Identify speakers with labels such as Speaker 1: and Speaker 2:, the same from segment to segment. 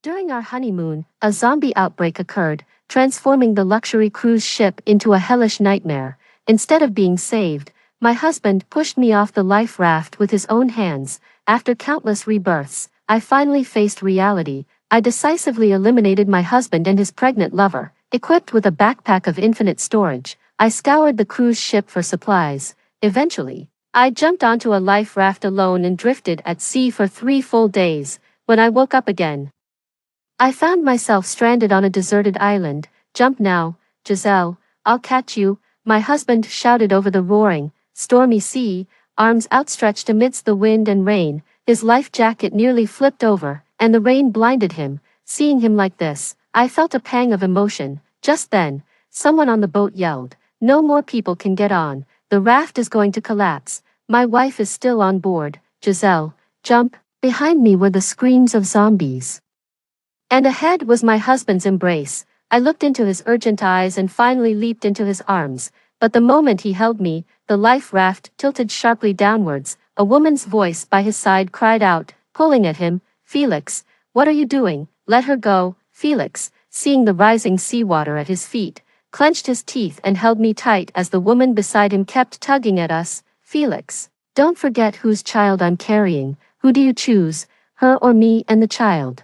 Speaker 1: During our honeymoon, a zombie outbreak occurred, transforming the luxury cruise ship into a hellish nightmare. Instead of being saved, my husband pushed me off the life raft with his own hands. After countless rebirths, I finally faced reality. I decisively eliminated my husband and his pregnant lover. Equipped with a backpack of infinite storage, I scoured the cruise ship for supplies. Eventually, I jumped onto a life raft alone and drifted at sea for 3 full days. When I woke up again, I found myself stranded on a deserted island. "Jump now, Giselle, I'll catch you," my husband shouted over the roaring, stormy sea, arms outstretched amidst the wind and rain. His life jacket nearly flipped over, and the rain blinded him. Seeing him like this, I felt a pang of emotion. Just then, someone on the boat yelled, "No more people can get on. The raft is going to collapse. My wife is still on board. Giselle, jump." Behind me were the screams of zombies, and ahead was my husband's embrace. I looked into his urgent eyes and finally leaped into his arms. But the moment he held me, the life raft tilted sharply downwards. A woman's voice by his side cried out, pulling at him, "Felix, what are you doing? Let her go." Felix, seeing the rising seawater at his feet, clenched his teeth and held me tight as the woman beside him kept tugging at us. "Felix, don't forget whose child I'm carrying. Who do you choose, her or me and the child?"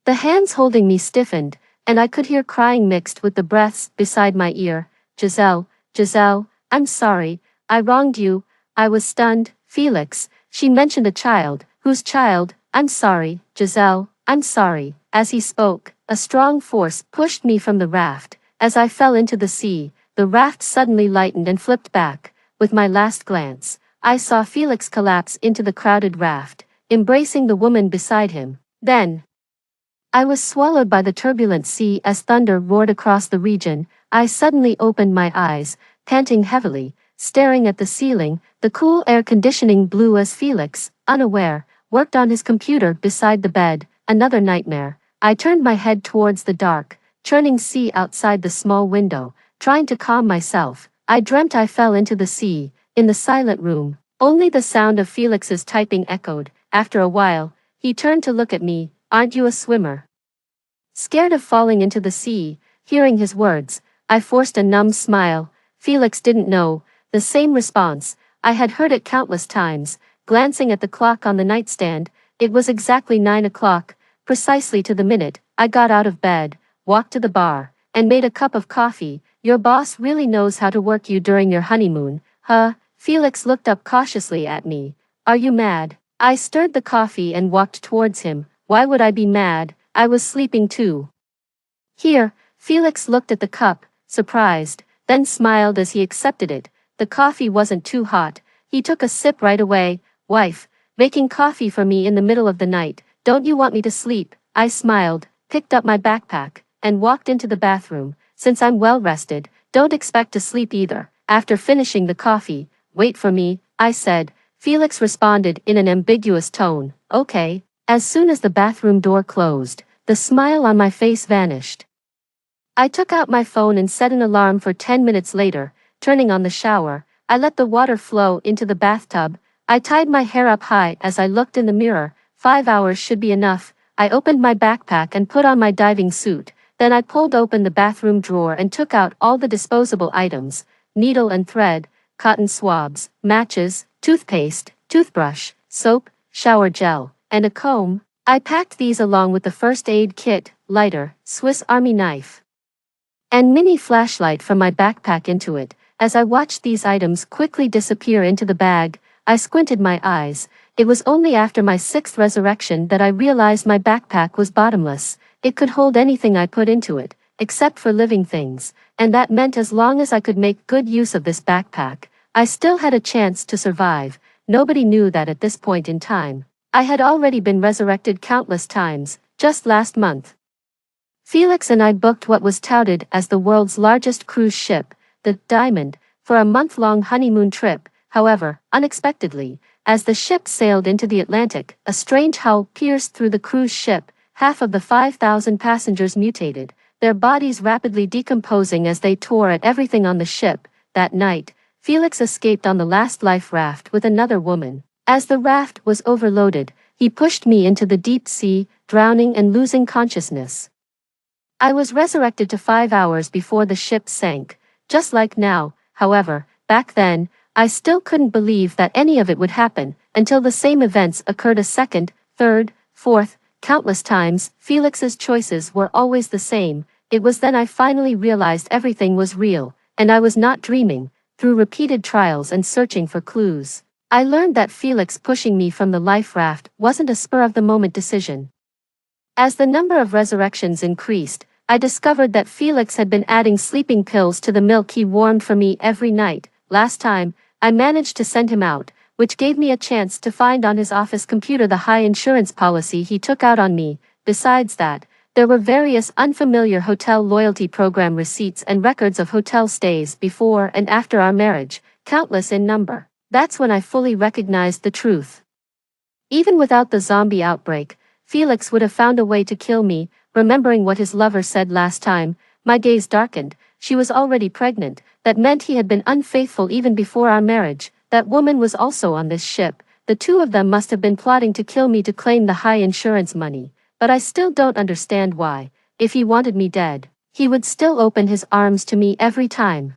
Speaker 1: The hands holding me stiffened, and I could hear crying mixed with the breaths beside my ear. "Giselle, Giselle, I'm sorry, I wronged you." I was stunned. "Felix," she mentioned a child. "Whose child?" "I'm sorry, Giselle, I'm sorry." As he spoke, a strong force pushed me from the raft. As I fell into the sea, the raft suddenly lightened and flipped back. With my last glance, I saw Felix collapse into the crowded raft, embracing the woman beside him. Then, I was swallowed by the turbulent sea as thunder roared across the region. I suddenly opened my eyes, panting heavily, staring at the ceiling. The cool air conditioning blew as Felix, unaware, worked on his computer beside the bed. Another nightmare. I turned my head towards the dark, churning sea outside the small window, trying to calm myself. I dreamt I fell into the sea. In the silent room, only the sound of Felix's typing echoed. After a while, he turned to look at me. "Aren't you a swimmer?" Scared of falling into the sea, hearing his words, I forced a numb smile. Felix didn't know. The same response. I had heard it countless times. Glancing at the clock on the nightstand, it was exactly 9 o'clock, precisely to the minute. I got out of bed, walked to the bar, and made a cup of coffee. "Your boss really knows how to work you during your honeymoon, huh?" Felix looked up cautiously at me. "Are you mad?" I stirred the coffee and walked towards him. Why would I be mad? I was sleeping too. "Here." Felix looked at the cup, surprised, then smiled as he accepted it. The coffee wasn't too hot. He took a sip right away. "Wife, making coffee for me in the middle of the night. Don't you want me to sleep?" I smiled, picked up my backpack, and walked into the bathroom. "Since I'm well rested, don't expect to sleep either." After finishing the coffee, "Wait for me," I said. Felix responded in an ambiguous tone, "Okay." As soon as the bathroom door closed, the smile on my face vanished. I took out my phone and set an alarm for 10 minutes later. Turning on the shower, I let the water flow into the bathtub. I tied my hair up high as I looked in the mirror. 5 hours should be enough. I opened my backpack and put on my diving suit. Then I pulled open the bathroom drawer and took out all the disposable items: needle and thread, cotton swabs, matches, toothpaste, toothbrush, soap, shower gel, and a comb. I packed these along with the first aid kit, lighter, Swiss Army knife, and mini flashlight from my backpack into it. As I watched these items quickly disappear into the bag, I squinted my eyes. It was only after my 6th resurrection that I realized my backpack was bottomless. It could hold anything I put into it, except for living things, and that meant as long as I could make good use of this backpack, I still had a chance to survive. Nobody knew that at this point in time, I had already been resurrected countless times. Just last month, Felix and I booked what was touted as the world's largest cruise ship, the Diamond, for a month-long honeymoon trip. However, unexpectedly, as the ship sailed into the Atlantic, a strange howl pierced through the cruise ship. Half of the 5,000 passengers mutated, their bodies rapidly decomposing as they tore at everything on the ship. That night, Felix escaped on the last life raft with another woman. As the raft was overloaded, he pushed me into the deep sea, drowning and losing consciousness. I was resurrected to 5 hours before the ship sank, just like now. However, back then, I still couldn't believe that any of it would happen, until the same events occurred a second, third, fourth, countless times. Felix's choices were always the same. It was then I finally realized everything was real, and I was not dreaming. Through repeated trials and searching for clues, I learned that Felix pushing me from the life raft wasn't a spur-of-the-moment decision. As the number of resurrections increased, I discovered that Felix had been adding sleeping pills to the milk he warmed for me every night. Last time, I managed to send him out, which gave me a chance to find on his office computer the high insurance policy he took out on me. Besides that, there were various unfamiliar hotel loyalty program receipts and records of hotel stays before and after our marriage, countless in number. That's when I fully recognized the truth. Even without the zombie outbreak, Felix would have found a way to kill me. Remembering what his lover said last time, my gaze darkened. She was already pregnant. That meant he had been unfaithful even before our marriage. That woman was also on this ship. The two of them must have been plotting to kill me to claim the high insurance money. But I still don't understand why. If he wanted me dead, he would still open his arms to me every time.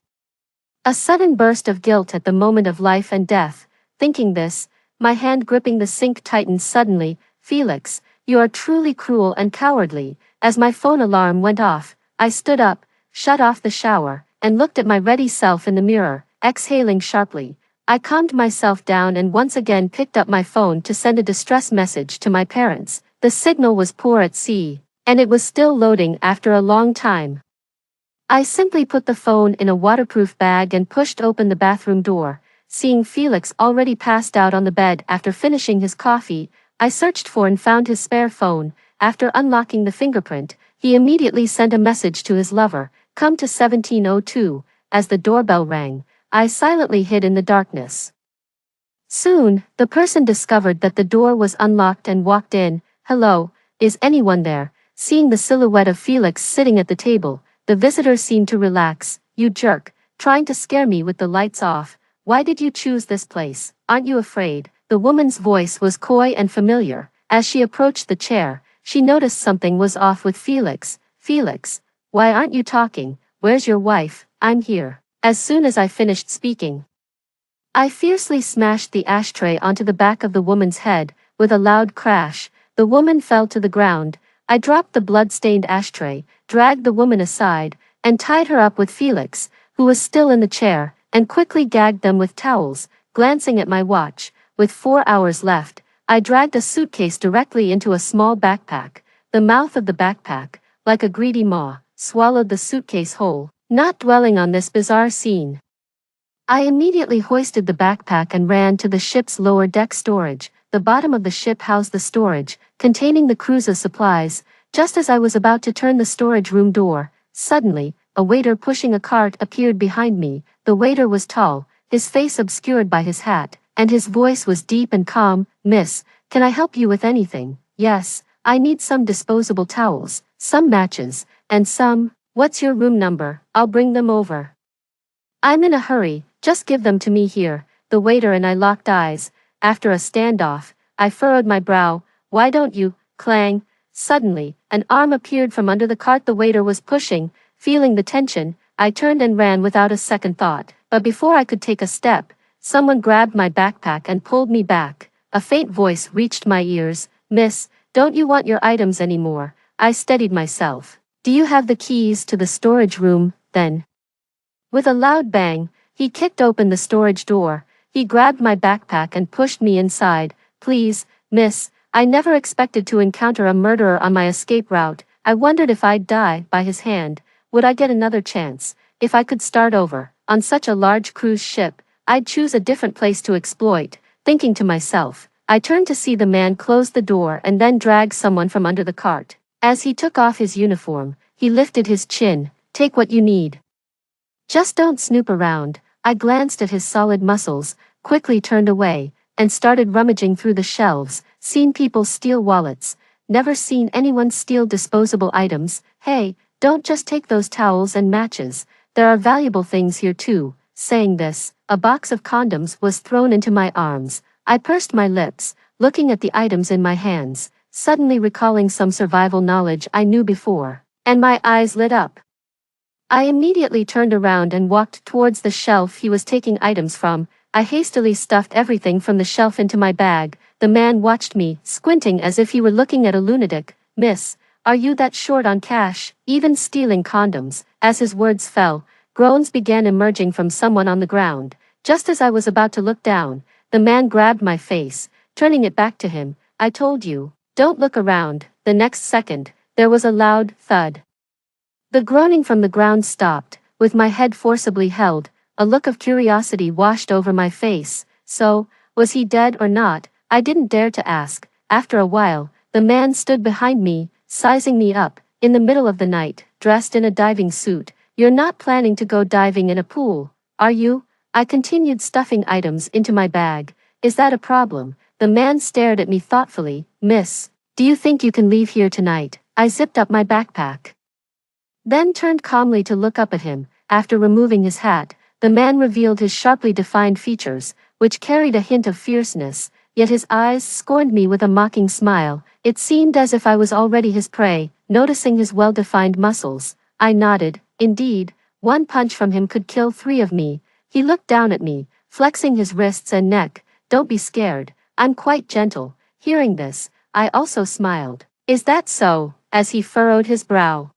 Speaker 1: A sudden burst of guilt at the moment of life and death. Thinking this, my hand gripping the sink tightened suddenly. Felix, you are truly cruel and cowardly. As my phone alarm went off, I stood up, shut off the shower, and looked at my ready self in the mirror, exhaling sharply. I calmed myself down and once again picked up my phone to send a distress message to my parents. The signal was poor at sea, and it was still loading after a long time. I simply put the phone in a waterproof bag and pushed open the bathroom door. Seeing Felix already passed out on the bed after finishing his coffee, I searched for and found his spare phone. After unlocking the fingerprint, he immediately sent a message to his lover, "Come to 1702, as the doorbell rang. I silently hid in the darkness. Soon, the person discovered that the door was unlocked and walked in. "Hello, is anyone there?" Seeing the silhouette of Felix sitting at the table, the visitor seemed to relax. "You jerk, trying to scare me with the lights off. Why did you choose this place? Aren't you afraid?" The woman's voice was coy and familiar. As she approached the chair, she noticed something was off with Felix. "Felix, why aren't you talking? Where's your wife?" "I'm here." As soon as I finished speaking, I fiercely smashed the ashtray onto the back of the woman's head. With a loud crash, the woman fell to the ground. I dropped the blood-stained ashtray, dragged the woman aside, and tied her up with Felix, who was still in the chair, and quickly gagged them with towels. Glancing at my watch, with 4 hours left, I dragged a suitcase directly into a small backpack. The mouth of the backpack, like a greedy maw, swallowed the suitcase whole. Not dwelling on this bizarre scene, I immediately hoisted the backpack and ran to the ship's lower deck storage. The bottom of the ship housed the storage, containing the cruise's supplies. Just as I was about to turn the storage room door, suddenly, a waiter pushing a cart appeared behind me. The waiter was tall, his face obscured by his hat, and his voice was deep and calm. "Miss, can I help you with anything?" "Yes, I need some disposable towels, some matches, and some..." "What's your room number? I'll bring them over." "I'm in a hurry, just give them to me here." The waiter and I locked eyes. After a standoff, I furrowed my brow. "Why don't you..." Clang. Suddenly, an arm appeared from under the cart the waiter was pushing. Feeling the tension, I turned and ran without a second thought. But before I could take a step, someone grabbed my backpack and pulled me back. A faint voice reached my ears. "Miss, don't you want your items anymore?" I steadied myself. "Do you have the keys to the storage room, then?" With a loud bang, he kicked open the storage door. He grabbed my backpack and pushed me inside. "Please, miss, I never expected to encounter a murderer on my escape route." I wondered if I'd die by his hand. Would I get another chance? If I could start over, on such a large cruise ship, I'd choose a different place to exploit. Thinking to myself, I turned to see the man close the door and then drag someone from under the cart. As he took off his uniform, he lifted his chin. "Take what you need. Just don't snoop around." I glanced at his solid muscles, quickly turned away, and started rummaging through the shelves. Seen people steal wallets, never seen anyone steal disposable items. "Hey, don't just take those towels and matches. There are valuable things here too." Saying this, a box of condoms was thrown into my arms. I pursed my lips, looking at the items in my hands. suddenly recalling some survival knowledge I knew before, and my eyes lit up. I immediately turned around and walked towards the shelf he was taking items from. I hastily stuffed everything from the shelf into my bag. The man watched me, squinting as if he were looking at a lunatic. "Miss, are you that short on cash, even stealing condoms?" As his words fell, groans began emerging from someone on the ground. Just as I was about to look down, the man grabbed my face, turning it back to him. "I told you, don't look around." The next second, there was a loud thud. The groaning from the ground stopped. With my head forcibly held, a look of curiosity washed over my face. So, was he dead or not? I didn't dare to ask. After a while, the man stood behind me, sizing me up, in the middle of the night, dressed in a diving suit. "You're not planning to go diving in a pool, are you?" I continued stuffing items into my bag. "Is that a problem?" The man stared at me thoughtfully. "Miss, do you think you can leave here tonight?" I zipped up my backpack, then turned calmly to look up at him. After removing his hat, the man revealed his sharply defined features, which carried a hint of fierceness, yet his eyes scorned me with a mocking smile. It seemed as if I was already his prey. Noticing his well-defined muscles, I nodded. Indeed, one punch from him could kill 3 of me. He looked down at me, flexing his wrists and neck. "Don't be scared, I'm quite gentle." Hearing this, I also smiled. "Is that so?" as he furrowed his brow.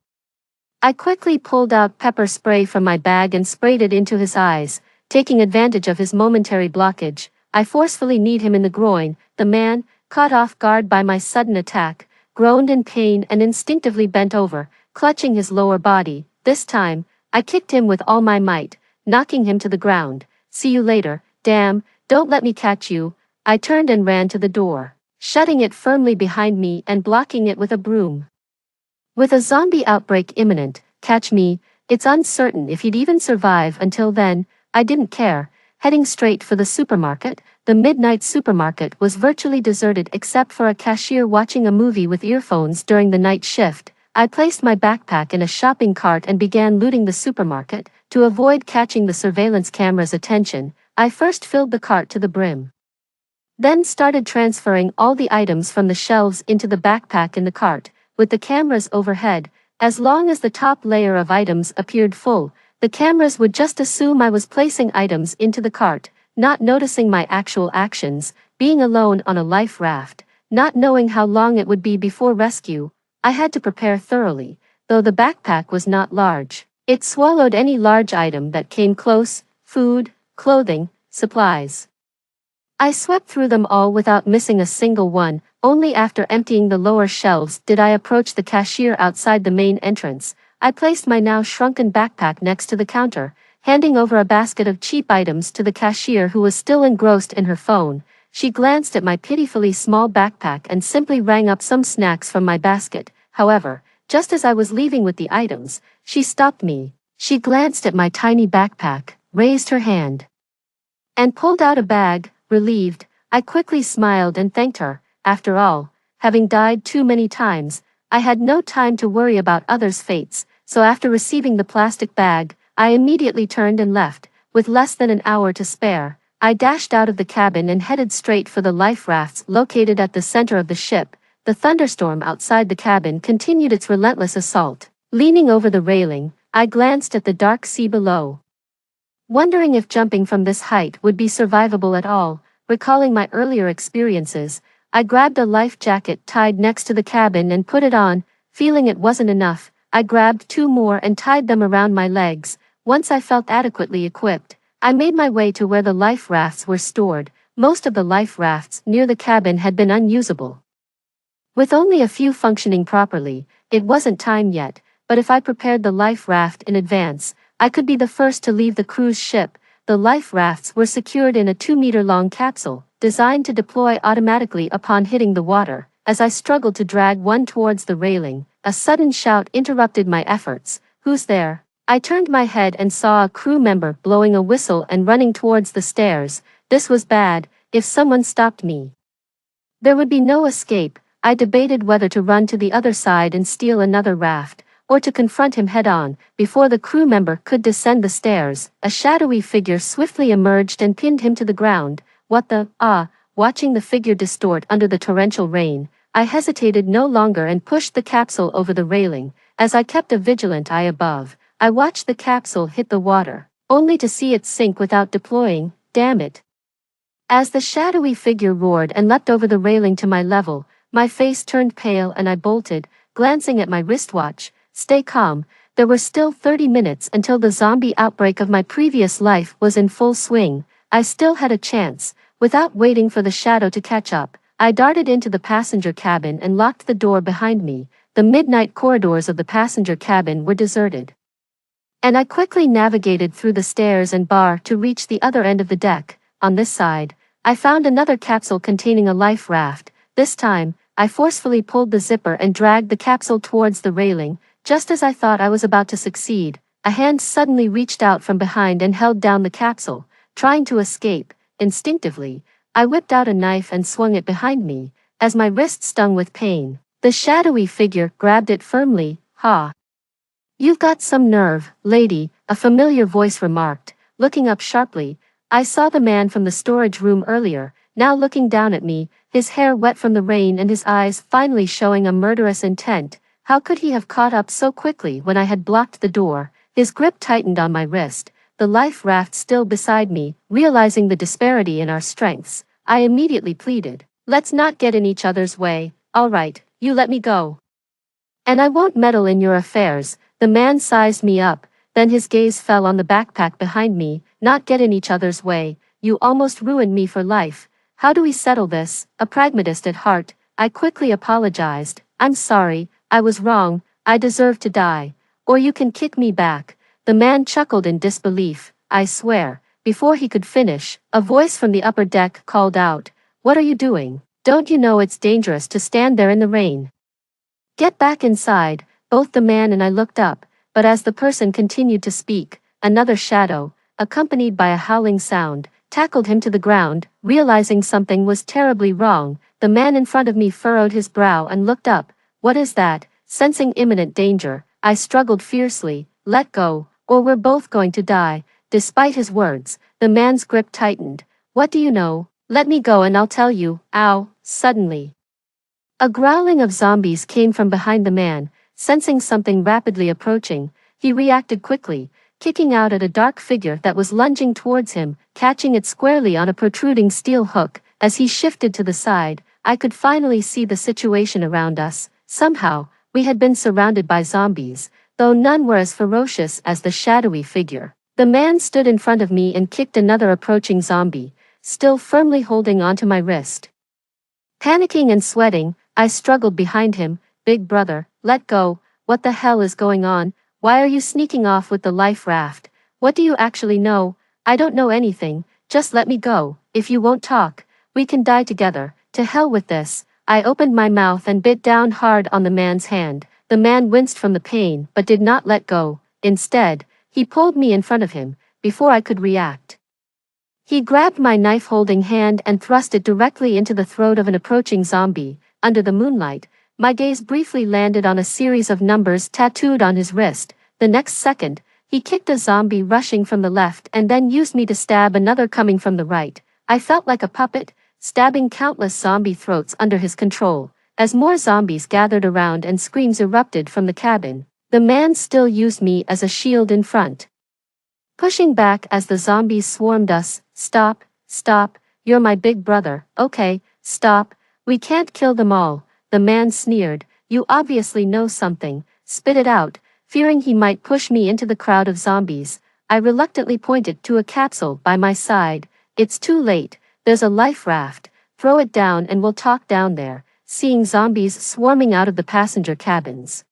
Speaker 1: I quickly pulled out pepper spray from my bag and sprayed it into his eyes. Taking advantage of his momentary blockage, I forcefully kneed him in the groin. The man, caught off guard by my sudden attack, groaned in pain and instinctively bent over, clutching his lower body. This time, I kicked him with all my might, knocking him to the ground. "See you later, damn, don't let me catch you." I turned and ran to the door, shutting it firmly behind me and blocking it with a broom. With a zombie outbreak imminent, catch me, it's uncertain if he'd even survive until then. I didn't care. Heading straight for the supermarket, the midnight supermarket was virtually deserted except for a cashier watching a movie with earphones during the night shift. I placed my backpack in a shopping cart and began looting the supermarket. To avoid catching the surveillance camera's attention, I first filled the cart to the brim, then started transferring all the items from the shelves into the backpack in the cart. With the cameras overhead, as long as the top layer of items appeared full, the cameras would just assume I was placing items into the cart, not noticing my actual actions. Being alone on a life raft, not knowing how long it would be before rescue, I had to prepare thoroughly. Though the backpack was not large, it swallowed any large item that came close: food, clothing, supplies. I swept through them all without missing a single one. Only after emptying the lower shelves did I approach the cashier outside the main entrance. I placed my now shrunken backpack next to the counter, handing over a basket of cheap items to the cashier, who was still engrossed in her phone. She glanced at my pitifully small backpack and simply rang up some snacks from my basket. However, just as I was leaving with the items, she stopped me. She glanced at my tiny backpack, raised her hand, and pulled out a bag. Relieved, I quickly smiled and thanked her. After all, having died too many times, I had no time to worry about others' fates, so after receiving the plastic bag, I immediately turned and left. With less than an hour to spare, I dashed out of the cabin and headed straight for the life rafts located at the center of the ship. The thunderstorm outside the cabin continued its relentless assault. Leaning over the railing, I glanced at the dark sea below, wondering if jumping from this height would be survivable at all. Recalling my earlier experiences, I grabbed a life jacket tied next to the cabin and put it on. Feeling it wasn't enough, I grabbed 2 more and tied them around my legs. Once I felt adequately equipped, I made my way to where the life rafts were stored. Most of the life rafts near the cabin had been unusable, with only a few functioning properly. It wasn't time yet, but if I prepared the life raft in advance, I could be the first to leave the cruise ship. The life rafts were secured in a 2-meter-long capsule, designed to deploy automatically upon hitting the water. As I struggled to drag one towards the railing, a sudden shout interrupted my efforts. "Who's there?" I turned my head and saw a crew member blowing a whistle and running towards the stairs. This was bad. If someone stopped me, there would be no escape. I debated whether to run to the other side and steal another raft, or to confront him head-on. Before the crew member could descend the stairs, a shadowy figure swiftly emerged and pinned him to the ground. What the? Watching the figure distort under the torrential rain, I hesitated no longer and pushed the capsule over the railing. As I kept a vigilant eye above, I watched the capsule hit the water, only to see it sink without deploying. Damn it. As the shadowy figure roared and leapt over the railing to my level, my face turned pale and I bolted, glancing at my wristwatch. Stay calm. There were still 30 minutes until the zombie outbreak of my previous life was in full swing. I still had a chance. Without waiting for the shadow to catch up, I darted into the passenger cabin and locked the door behind me. The midnight corridors of the passenger cabin were deserted, and I quickly navigated through the stairs and bar to reach the other end of the deck. On this side, I found another capsule containing a life raft. This time, I forcefully pulled the zipper and dragged the capsule towards the railing. Just as I thought I was about to succeed, a hand suddenly reached out from behind and held down the capsule, trying to escape. Instinctively, I whipped out a knife and swung it behind me. As my wrist stung with pain, the shadowy figure grabbed it firmly. Ha! You've got some nerve, lady, a familiar voice remarked. Looking up sharply, I saw the man from the storage room earlier, now looking down at me, his hair wet from the rain and his eyes finally showing a murderous intent. How could he have caught up so quickly when I had blocked the door? His grip tightened on my wrist, the life raft still beside me. Realizing the disparity in our strengths, I immediately pleaded, "Let's not get in each other's way. All right, you let me go, and I won't meddle in your affairs." The man sized me up, then his gaze fell on the backpack behind me. "Not get in each other's way, you almost ruined me for life. How do we settle this?" A pragmatist at heart, I quickly apologized. "I'm sorry, I was wrong, I deserve to die. Or you can kick me back." The man chuckled in disbelief. "I swear." Before he could finish, a voice from the upper deck called out, "What are you doing? Don't you know it's dangerous to stand there in the rain? Get back inside." Both the man and I looked up, but as the person continued to speak, another shadow, accompanied by a howling sound, tackled him to the ground. Realizing something was terribly wrong, the man in front of me furrowed his brow and looked up. "What is that?" Sensing imminent danger, I struggled fiercely. "Let go, or we're both going to die." Despite his words, the man's grip tightened. "What do you know? Let me go and I'll tell you." Ow! Suddenly, a growling of zombies came from behind the man. Sensing something rapidly approaching, he reacted quickly, kicking out at a dark figure that was lunging towards him, catching it squarely on a protruding steel hook. As he shifted to the side, I could finally see the situation around us. Somehow, we had been surrounded by zombies, though none were as ferocious as the shadowy figure. The man stood in front of me and kicked another approaching zombie, still firmly holding onto my wrist. Panicking and sweating, I struggled behind him. "Big brother, let go. What the hell is going on? Why are you sneaking off with the life raft? What do you actually know?" "I don't know anything, just let me go. If you won't talk, we can die together." "To hell with this." I opened my mouth and bit down hard on the man's hand. The man winced from the pain but did not let go. Instead, he pulled me in front of him. Before I could react, he grabbed my knife-holding hand and thrust it directly into the throat of an approaching zombie. Under the moonlight, my gaze briefly landed on a series of numbers tattooed on his wrist. The next second, he kicked a zombie rushing from the left and then used me to stab another coming from the right. I felt like a puppet, stabbing countless zombie throats under his control. As more zombies gathered around and screams erupted from the cabin, the man still used me as a shield in front, pushing back as the zombies swarmed us. "Stop, stop, you're my big brother." "Okay, stop, we can't kill them all." The man sneered. "You obviously know something, spit it out." Fearing he might push me into the crowd of zombies, I reluctantly pointed to a capsule by my side. "It's too late, there's a life raft, throw it down and we'll talk down there." Seeing zombies swarming out of the passenger cabins,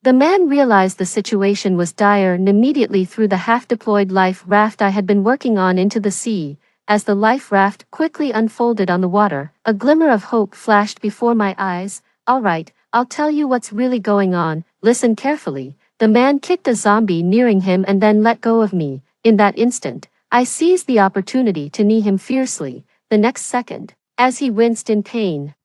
Speaker 1: the man realized the situation was dire and immediately threw the half-deployed life raft I had been working on into the sea. As the life raft quickly unfolded on the water, a glimmer of hope flashed before my eyes. "All right, I'll tell you what's really going on. Listen carefully." The man kicked a zombie nearing him and then let go of me. In that instant, I seized the opportunity to knee him fiercely. The next second, as he winced in pain,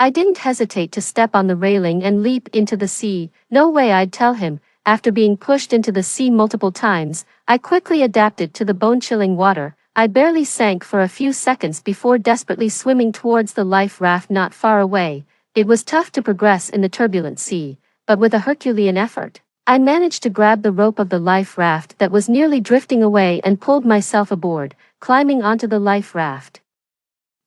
Speaker 1: I didn't hesitate to step on the railing and leap into the sea. No way I'd tell him. After being pushed into the sea multiple times, I quickly adapted to the bone-chilling water. I barely sank for a few seconds before desperately swimming towards the life raft not far away. It was tough to progress in the turbulent sea, but with a Herculean effort, I managed to grab the rope of the life raft that was nearly drifting away and pulled myself aboard, climbing onto the life raft.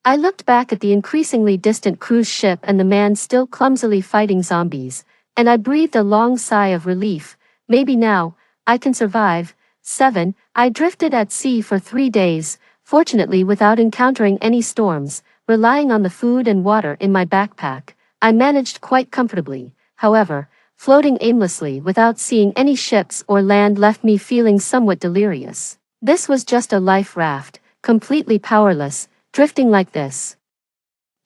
Speaker 1: I looked back at the increasingly distant cruise ship and the man still clumsily fighting zombies, and I breathed a long sigh of relief. Maybe now, I can survive. 7. I drifted at sea for 3 days, fortunately without encountering any storms, relying on the food and water in my backpack. I managed quite comfortably. However, floating aimlessly without seeing any ships or land left me feeling somewhat delirious. This was just a life raft, completely powerless, drifting like this.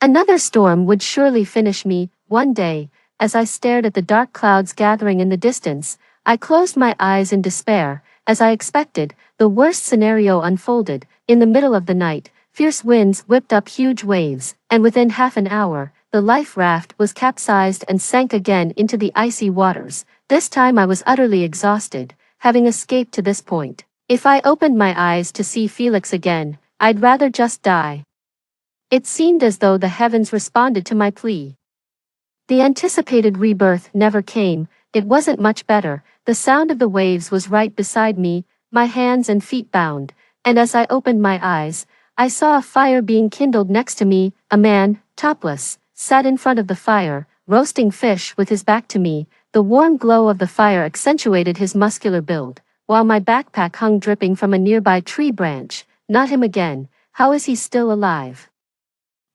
Speaker 1: Another storm would surely finish me. One day, as I stared at the dark clouds gathering in the distance, I closed my eyes in despair. As I expected, the worst scenario unfolded. In the middle of the night, fierce winds whipped up huge waves, and within half an hour, the life raft was capsized and sank again into the icy waters. This time I was utterly exhausted, having escaped to this point. If I opened my eyes to see Felix again, I'd rather just die. It seemed as though the heavens responded to my plea. The anticipated rebirth never came. It wasn't much better. The sound of the waves was right beside me, my hands and feet bound, and as I opened my eyes, I saw a fire being kindled next to me. A man, topless, sat in front of the fire, roasting fish with his back to me. The warm glow of the fire accentuated his muscular build, while my backpack hung dripping from a nearby tree branch. Not him again. How is he still alive?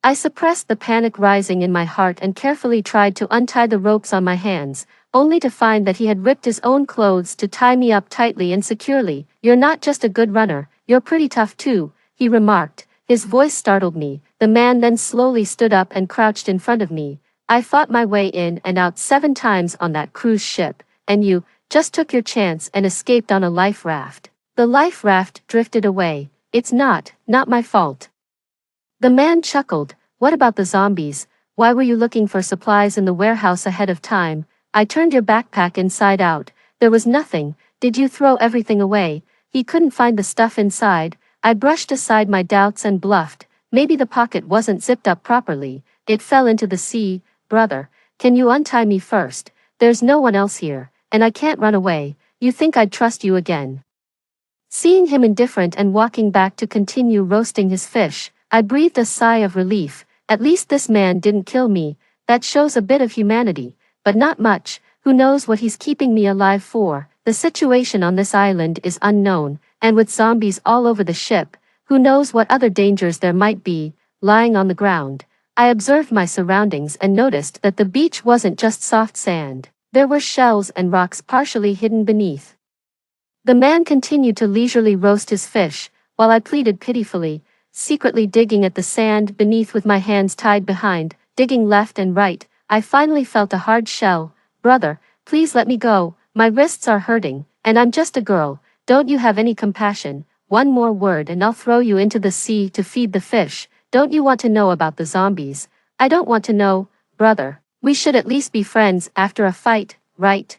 Speaker 1: I suppressed the panic rising in my heart and carefully tried to untie the ropes on my hands, only to find that he had ripped his own clothes to tie me up tightly and securely. "You're not just a good runner, you're pretty tough too," he remarked. His voice startled me. The man then slowly stood up and crouched in front of me. "I fought my way in and out 7 times on that cruise ship, and you just took your chance and escaped on a life raft. The life raft drifted away. It's not my fault." The man chuckled. "What about the zombies? Why were you looking for supplies in the warehouse ahead of time? I turned your backpack inside out. There was nothing. Did you throw everything away?" He couldn't find the stuff inside. I brushed aside my doubts and bluffed. "Maybe the pocket wasn't zipped up properly. It fell into the sea." "Brother, can you untie me first? There's no one else here, and I can't run away. You think I'd trust you again?" Seeing him indifferent and walking back to continue roasting his fish, I breathed a sigh of relief. At least this man didn't kill me. That shows a bit of humanity, but not much. Who knows what he's keeping me alive for? The situation on this island is unknown, and with zombies all over the ship, who knows what other dangers there might be. Lying on the ground, I observed my surroundings and noticed that the beach wasn't just soft sand. There were shells and rocks partially hidden beneath. The man continued to leisurely roast his fish, while I pleaded pitifully, secretly digging at the sand beneath with my hands tied behind, digging left and right. I finally felt a hard shell. "Brother, please let me go. My wrists are hurting, and I'm just a girl. Don't you have any compassion? One more word and I'll throw you into the sea to feed the fish. Don't you want to know about the zombies?" "I don't want to know, brother. We should at least be friends after a fight, right?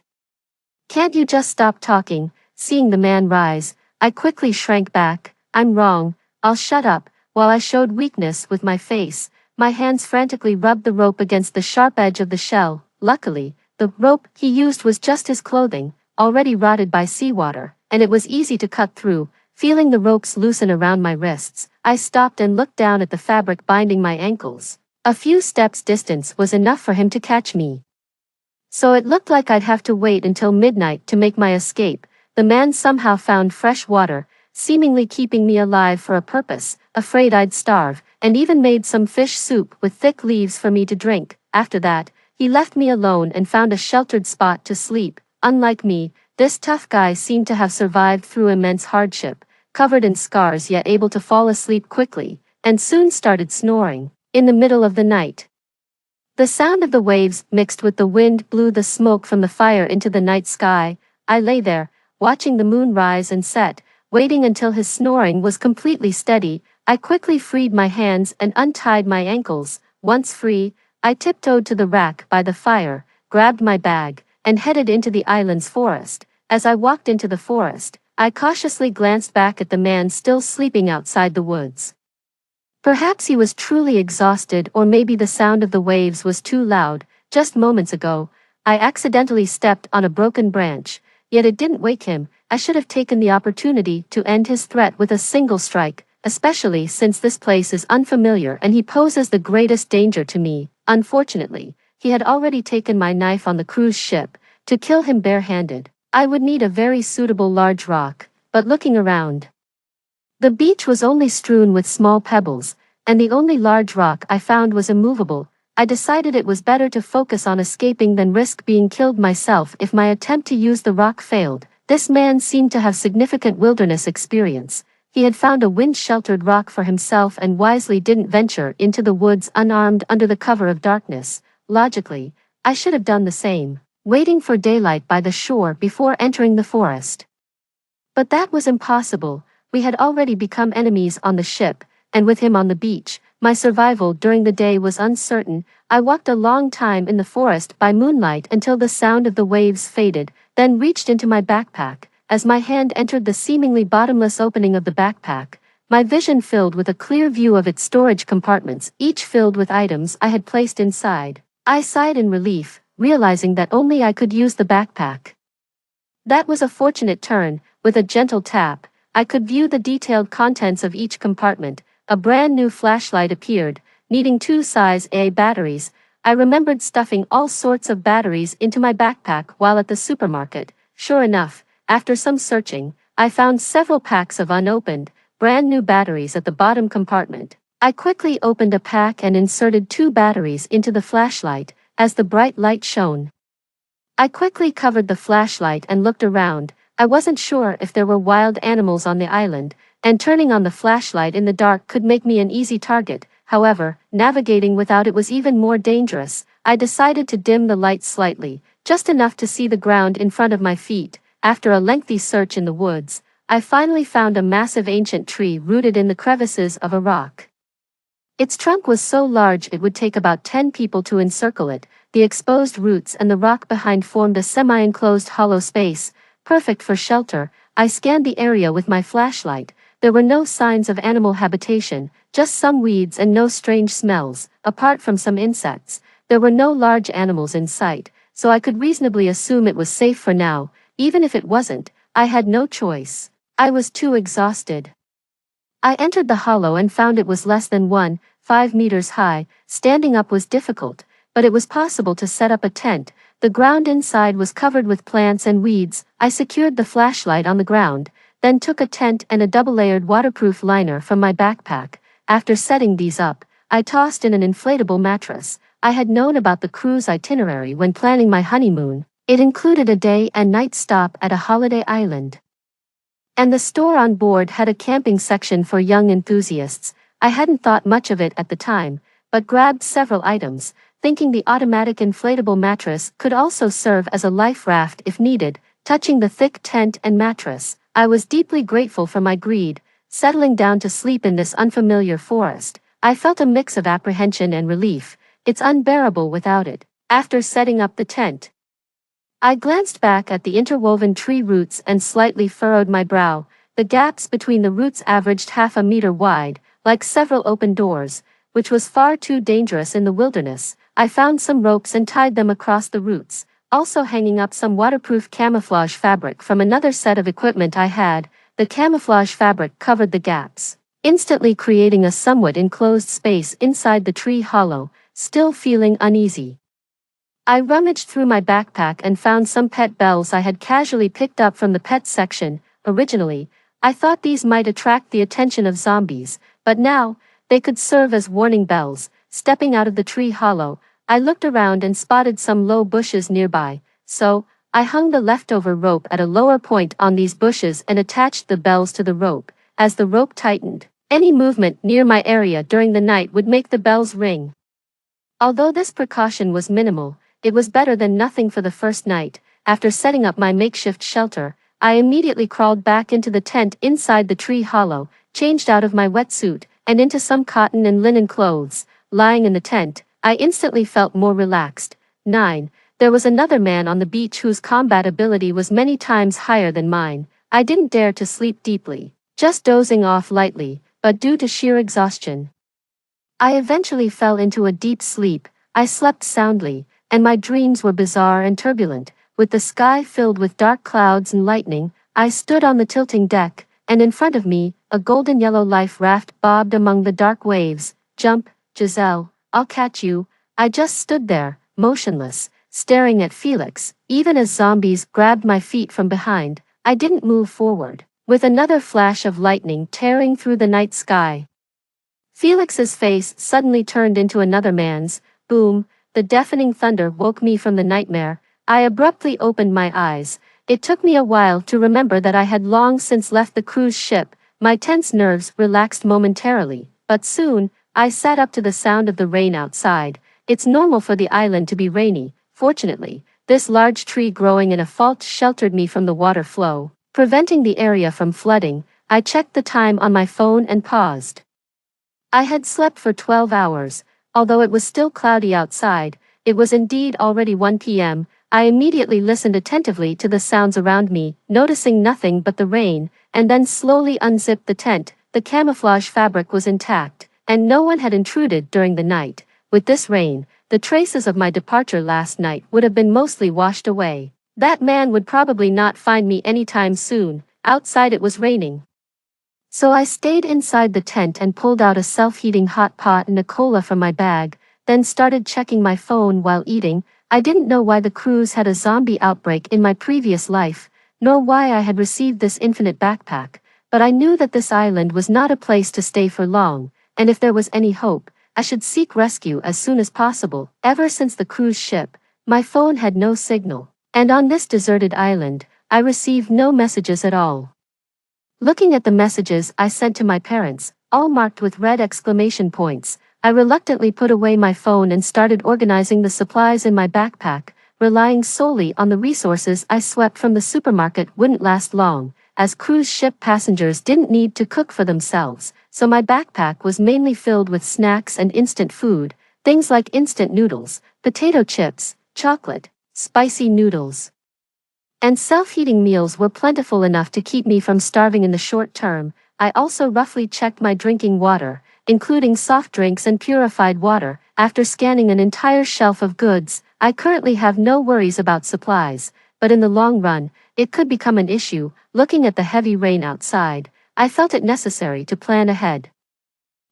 Speaker 1: Can't you just stop talking?" Seeing the man rise, I quickly shrank back. "I'm wrong. I'll shut up." While I showed weakness with my face, my hands frantically rubbed the rope against the sharp edge of the shell. Luckily, the rope he used was just his clothing, already rotted by seawater, and it was easy to cut through. Feeling the ropes loosen around my wrists, I stopped and looked down at the fabric binding my ankles. A few steps distance was enough for him to catch me. So it looked like I'd have to wait until midnight to make my escape. The man somehow found fresh water, seemingly keeping me alive for a purpose, afraid I'd starve, and even made some fish soup with thick leaves for me to drink. After that, he left me alone and found a sheltered spot to sleep. Unlike me, this tough guy seemed to have survived through immense hardship, covered in scars yet able to fall asleep quickly, and soon started snoring. In the middle of the night, the sound of the waves mixed with the wind blew the smoke from the fire into the night sky. I lay there, watching the moon rise and set, waiting until his snoring was completely steady. I quickly freed my hands and untied my ankles. Once free, I tiptoed to the rack by the fire, grabbed my bag, and headed into the island's forest. As I walked into the forest, I cautiously glanced back at the man still sleeping outside the woods. Perhaps he was truly exhausted, or maybe the sound of the waves was too loud. Just moments ago, I accidentally stepped on a broken branch, yet it didn't wake him. I should have taken the opportunity to end his threat with a single strike, especially since this place is unfamiliar and he poses the greatest danger to me. Unfortunately, he had already taken my knife on the cruise ship. To kill him barehanded, I would need a very suitable large rock, but looking around, the beach was only strewn with small pebbles, and the only large rock I found was immovable. I decided it was better to focus on escaping than risk being killed myself if my attempt to use the rock failed. This man seemed to have significant wilderness experience. He had found a wind-sheltered rock for himself and wisely didn't venture into the woods unarmed under the cover of darkness. Logically, I should have done the same, waiting for daylight by the shore before entering the forest. But that was impossible. We had already become enemies on the ship, and with him on the beach, my survival during the day was uncertain. I walked a long time in the forest by moonlight until the sound of the waves faded, then reached into my backpack. As my hand entered the seemingly bottomless opening of the backpack, my vision filled with a clear view of its storage compartments, each filled with items I had placed inside. I sighed in relief, realizing that only I could use the backpack. That was a fortunate turn. With a gentle tap, I could view the detailed contents of each compartment. A brand new flashlight appeared, needing 2 size A batteries. I remembered stuffing all sorts of batteries into my backpack while at the supermarket. Sure enough, after some searching, I found several packs of unopened, brand new batteries at the bottom compartment. I quickly opened a pack and inserted 2 batteries into the flashlight. As the bright light shone, I quickly covered the flashlight and looked around. I wasn't sure if there were wild animals on the island, and turning on the flashlight in the dark could make me an easy target. However, navigating without it was even more dangerous. I decided to dim the light slightly, just enough to see the ground in front of my feet. After a lengthy search in the woods, I finally found a massive ancient tree rooted in the crevices of a rock. Its trunk was so large it would take about 10 people to encircle it. The exposed roots and the rock behind formed a semi-enclosed hollow space, perfect for shelter. I scanned the area with my flashlight. There were no signs of animal habitation, just some weeds and no strange smells. Apart from some insects, there were no large animals in sight, so I could reasonably assume it was safe for now. Even if it wasn't, I had no choice. I was too exhausted. I entered the hollow and found it was less than 1.5 meters high. Standing up was difficult, but it was possible to set up a tent. The ground inside was covered with plants and weeds. I secured the flashlight on the ground, then took a tent and a double-layered waterproof liner from my backpack. After setting these up, I tossed in an inflatable mattress. I had known about the cruise itinerary when planning my honeymoon. It included a day and night stop at a holiday island, and the store on board had a camping section for young enthusiasts. I hadn't thought much of it at the time, but grabbed several items, thinking the automatic inflatable mattress could also serve as a life raft if needed. Touching the thick tent and mattress, I was deeply grateful for my greed. Settling down to sleep in this unfamiliar forest, I felt a mix of apprehension and relief. It's unbearable without it. After setting up the tent, I glanced back at the interwoven tree roots and slightly furrowed my brow. The gaps between the roots averaged 1/2 meter wide, like several open doors, which was far too dangerous in the wilderness. I found some ropes and tied them across the roots, also hanging up some waterproof camouflage fabric from another set of equipment I had. The camouflage fabric covered the gaps, instantly creating a somewhat enclosed space inside the tree hollow. Still feeling uneasy, I rummaged through my backpack and found some pet bells I had casually picked up from the pet section. Originally, I thought these might attract the attention of zombies, but now, they could serve as warning bells. Stepping out of the tree hollow, I looked around and spotted some low bushes nearby, so I hung the leftover rope at a lower point on these bushes and attached the bells to the rope. As the rope tightened, any movement near my area during the night would make the bells ring. Although this precaution was minimal, it was better than nothing for the first night. After setting up my makeshift shelter, I immediately crawled back into the tent inside the tree hollow, changed out of my wetsuit, and into some cotton and linen clothes. Lying in the tent, I instantly felt more relaxed. 9. There was another man on the beach whose combat ability was many times higher than mine. I didn't dare to sleep deeply, just dozing off lightly, but due to sheer exhaustion, I eventually fell into a deep sleep. I slept soundly, and my dreams were bizarre and turbulent. With the sky filled with dark clouds and lightning, I stood on the tilting deck, and in front of me, a golden yellow life raft bobbed among the dark waves. Jump, Giselle, I'll catch you. I just stood there, motionless, staring at Felix. Even as zombies grabbed my feet from behind, I didn't move forward. With another flash of lightning tearing through the night sky, Felix's face suddenly turned into another man's. Boom, the deafening thunder woke me from the nightmare. I abruptly opened my eyes. It took me a while to remember that I had long since left the cruise ship. My tense nerves relaxed momentarily, but soon, I sat up to the sound of the rain outside. It's normal for the island to be rainy. Fortunately, this large tree growing in a fault sheltered me from the water flow, preventing the area from flooding. I checked the time on my phone and paused. I had slept for 12 hours. Although it was still cloudy outside, it was indeed already 1 p.m. I immediately listened attentively to the sounds around me, noticing nothing but the rain, and then slowly unzipped the tent. The camouflage fabric was intact, and no one had intruded during the night. With this rain, the traces of my departure last night would have been mostly washed away. That man would probably not find me anytime soon. Outside it was raining. So I stayed inside the tent and pulled out a self-heating hot pot and a cola from my bag, then started checking my phone while eating. I didn't know why the cruise had a zombie outbreak in my previous life, nor why I had received this infinite backpack, but I knew that this island was not a place to stay for long, and if there was any hope, I should seek rescue as soon as possible. Ever since the cruise ship, my phone had no signal, and on this deserted island, I received no messages at all. Looking at the messages I sent to my parents, all marked with red exclamation points, I reluctantly put away my phone and started organizing the supplies in my backpack. Relying solely on the resources I swept from the supermarket wouldn't last long, as cruise ship passengers didn't need to cook for themselves, so my backpack was mainly filled with snacks and instant food, things like instant noodles, potato chips, chocolate, spicy noodles, and self-heating meals were plentiful enough to keep me from starving in the short term. I also roughly checked my drinking water, including soft drinks and purified water. After scanning an entire shelf of goods, I currently have no worries about supplies, but in the long run, it could become an issue. Looking at the heavy rain outside, I felt it necessary to plan ahead.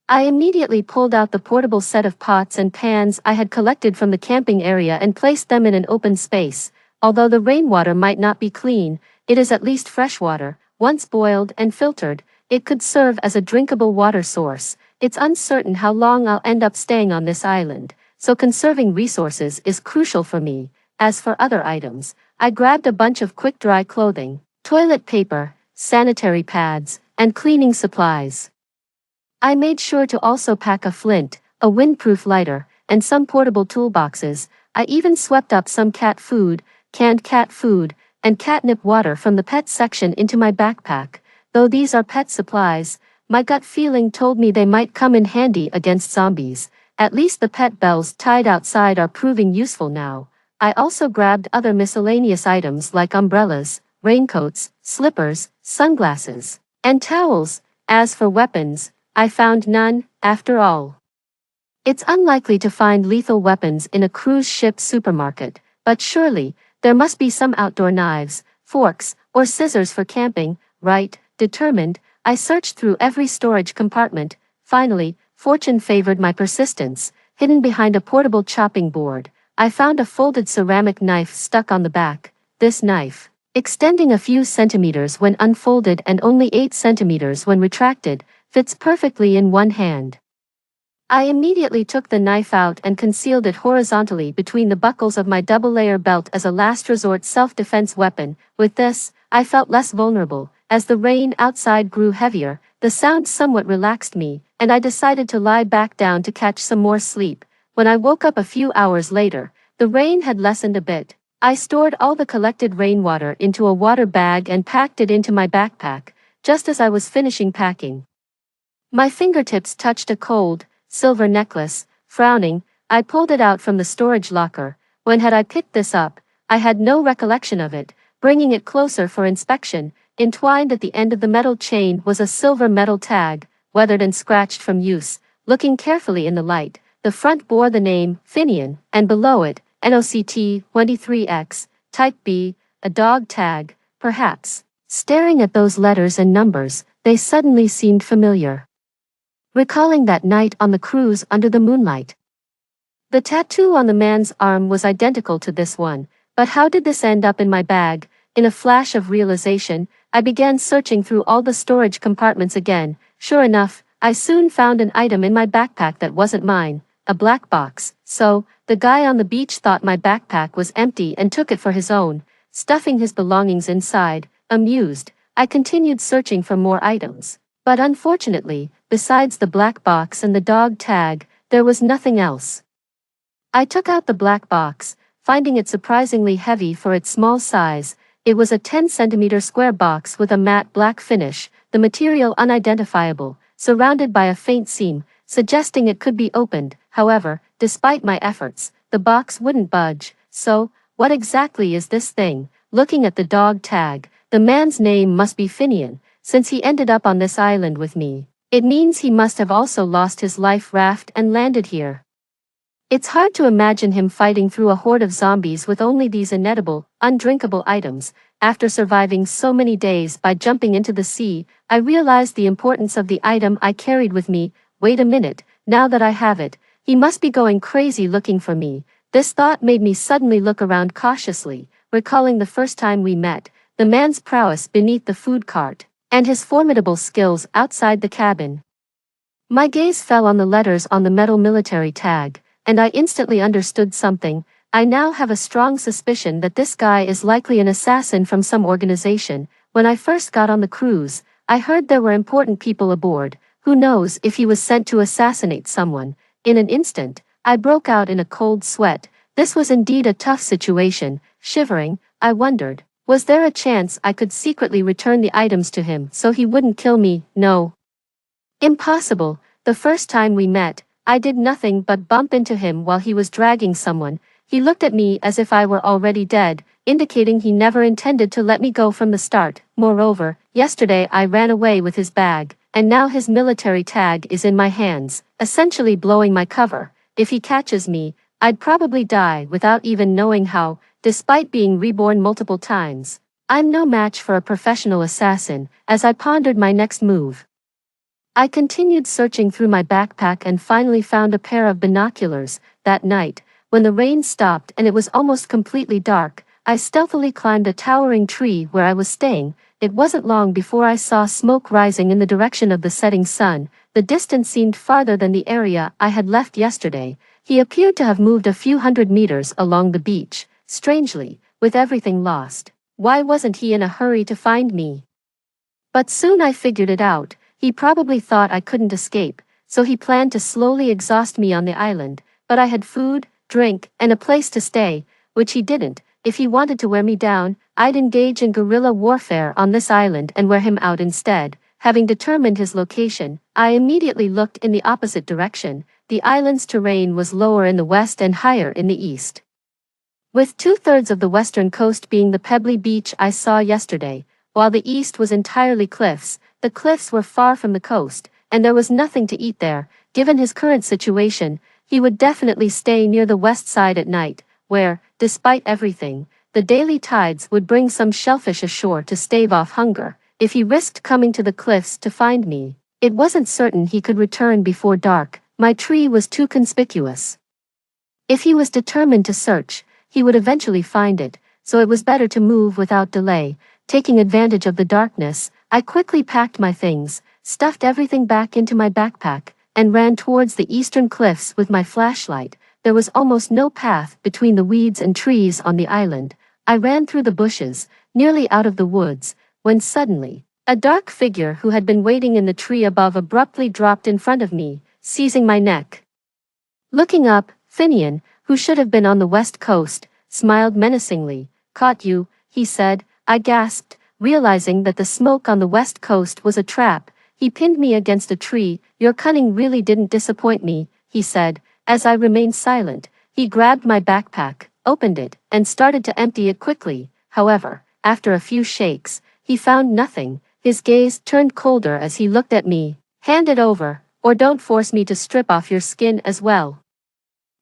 Speaker 1: I immediately pulled out the portable set of pots and pans I had collected from the camping area and placed them in an open space. Although the rainwater might not be clean, it is at least fresh water. Once boiled and filtered, it could serve as a drinkable water source. It's uncertain how long I'll end up staying on this island, so conserving resources is crucial for me. As for other items, I grabbed a bunch of quick-dry clothing, toilet paper, sanitary pads, and cleaning supplies. I made sure to also pack a flint, a windproof lighter, and some portable toolboxes. I even swept up some cat food, canned cat food, and catnip water from the pet section into my backpack. Though these are pet supplies, my gut feeling told me they might come in handy against zombies. At least the pet bells tied outside are proving useful now. I also grabbed other miscellaneous items like umbrellas, raincoats, slippers, sunglasses, and towels. As for weapons, I found none. After all, it's unlikely to find lethal weapons in a cruise ship supermarket, but surely, there must be some outdoor knives, forks, or scissors for camping, right? Determined, I searched through every storage compartment. Finally, fortune favored my persistence. Hidden behind a portable chopping board, I found a folded ceramic knife stuck on the back. This knife, extending a few centimeters when unfolded and only 8 centimeters when retracted, fits perfectly in one hand. I immediately took the knife out and concealed it horizontally between the buckles of my double-layer belt as a last resort self-defense weapon. With this, I felt less vulnerable. As the rain outside grew heavier, the sound somewhat relaxed me, and I decided to lie back down to catch some more sleep. When I woke up a few hours later, the rain had lessened a bit. I stored all the collected rainwater into a water bag and packed it into my backpack. Just as I was finishing packing, my fingertips touched a cold, silver necklace. Frowning, I pulled it out from the storage locker. When had I picked this up? I had no recollection of it. Bringing it closer for inspection, entwined at the end of the metal chain was a silver metal tag, weathered and scratched from use. Looking carefully in the light, the front bore the name, Finian, and below it, NOCT 23X, Type B, a dog tag, perhaps. Staring at those letters and numbers, they suddenly seemed familiar. Recalling that night on the cruise under the moonlight. The tattoo on the man's arm was identical to this one, but how did this end up in my bag? In a flash of realization, I began searching through all the storage compartments again. Sure enough, I soon found an item in my backpack that wasn't mine, a black box. So, the guy on the beach thought my backpack was empty and took it for his own, stuffing his belongings inside. Amused, I continued searching for more items. But unfortunately, besides the black box and the dog tag, there was nothing else. I took out the black box, finding it surprisingly heavy for its small size. It was a 10-centimeter square box with a matte black finish, the material unidentifiable, surrounded by a faint seam, suggesting it could be opened. However, despite my efforts, the box wouldn't budge. So, what exactly is this thing? Looking at the dog tag, the man's name must be Finian, since he ended up on this island with me. It means he must have also lost his life raft and landed here. It's hard to imagine him fighting through a horde of zombies with only these inedible, undrinkable items. After surviving so many days by jumping into the sea, I realized the importance of the item I carried with me. Wait a minute, now that I have it, he must be going crazy looking for me. This thought made me suddenly look around cautiously, recalling the first time we met, the man's prowess beneath the food cart, and his formidable skills outside the cabin. My gaze fell on the letters on the metal military tag, and I instantly understood something. I now have a strong suspicion that this guy is likely an assassin from some organization. When I first got on the cruise, I heard there were important people aboard. Who knows if he was sent to assassinate someone? In an instant, I broke out in a cold sweat. This was indeed a tough situation. Shivering, I wondered, was there a chance I could secretly return the items to him so he wouldn't kill me? No. Impossible. The first time we met, I did nothing but bump into him while he was dragging someone. He looked at me as if I were already dead, indicating he never intended to let me go from the start. Moreover, yesterday I ran away with his bag, and now his military tag is in my hands, essentially blowing my cover. If he catches me, I'd probably die without even knowing how. Despite being reborn multiple times, I'm no match for a professional assassin. As I pondered my next move, I continued searching through my backpack and finally found a pair of binoculars. That night, when the rain stopped and it was almost completely dark, I stealthily climbed a towering tree where I was staying. It wasn't long before I saw smoke rising in the direction of the setting sun. The distance seemed farther than the area I had left yesterday. He appeared to have moved a few hundred meters along the beach. Strangely, with everything lost, why wasn't he in a hurry to find me? But soon I figured it out. He probably thought I couldn't escape, so he planned to slowly exhaust me on the island. But I had food, drink, and a place to stay, which he didn't. If he wanted to wear me down, I'd engage in guerrilla warfare on this island and wear him out instead. Having determined his location, I immediately looked in the opposite direction. The island's terrain was lower in the west and higher in the east, with 2/3 of the western coast being the pebbly beach I saw yesterday, while the east was entirely cliffs. The cliffs were far from the coast, and there was nothing to eat there. Given his current situation, he would definitely stay near the west side at night, where, despite everything, the daily tides would bring some shellfish ashore to stave off hunger. If he risked coming to the cliffs to find me, it wasn't certain he could return before dark. My tree was too conspicuous. If he was determined to search, he would eventually find it, so it was better to move without delay. Taking advantage of the darkness, I quickly packed my things, stuffed everything back into my backpack, and ran towards the eastern cliffs with my flashlight. There was almost no path between the weeds and trees on the island. I ran through the bushes, nearly out of the woods, when suddenly, a dark figure who had been waiting in the tree above abruptly dropped in front of me, seizing my neck. Looking up, Finian, who should have been on the west coast, smiled menacingly. "Caught you," he said. I gasped, realizing that the smoke on the west coast was a trap. He pinned me against a tree. "Your cunning really didn't disappoint me," he said. As I remained silent, he grabbed my backpack, opened it, and started to empty it quickly. However, after a few shakes, he found nothing. His gaze turned colder as he looked at me. "Hand it over," or don't force me to strip off your skin as well.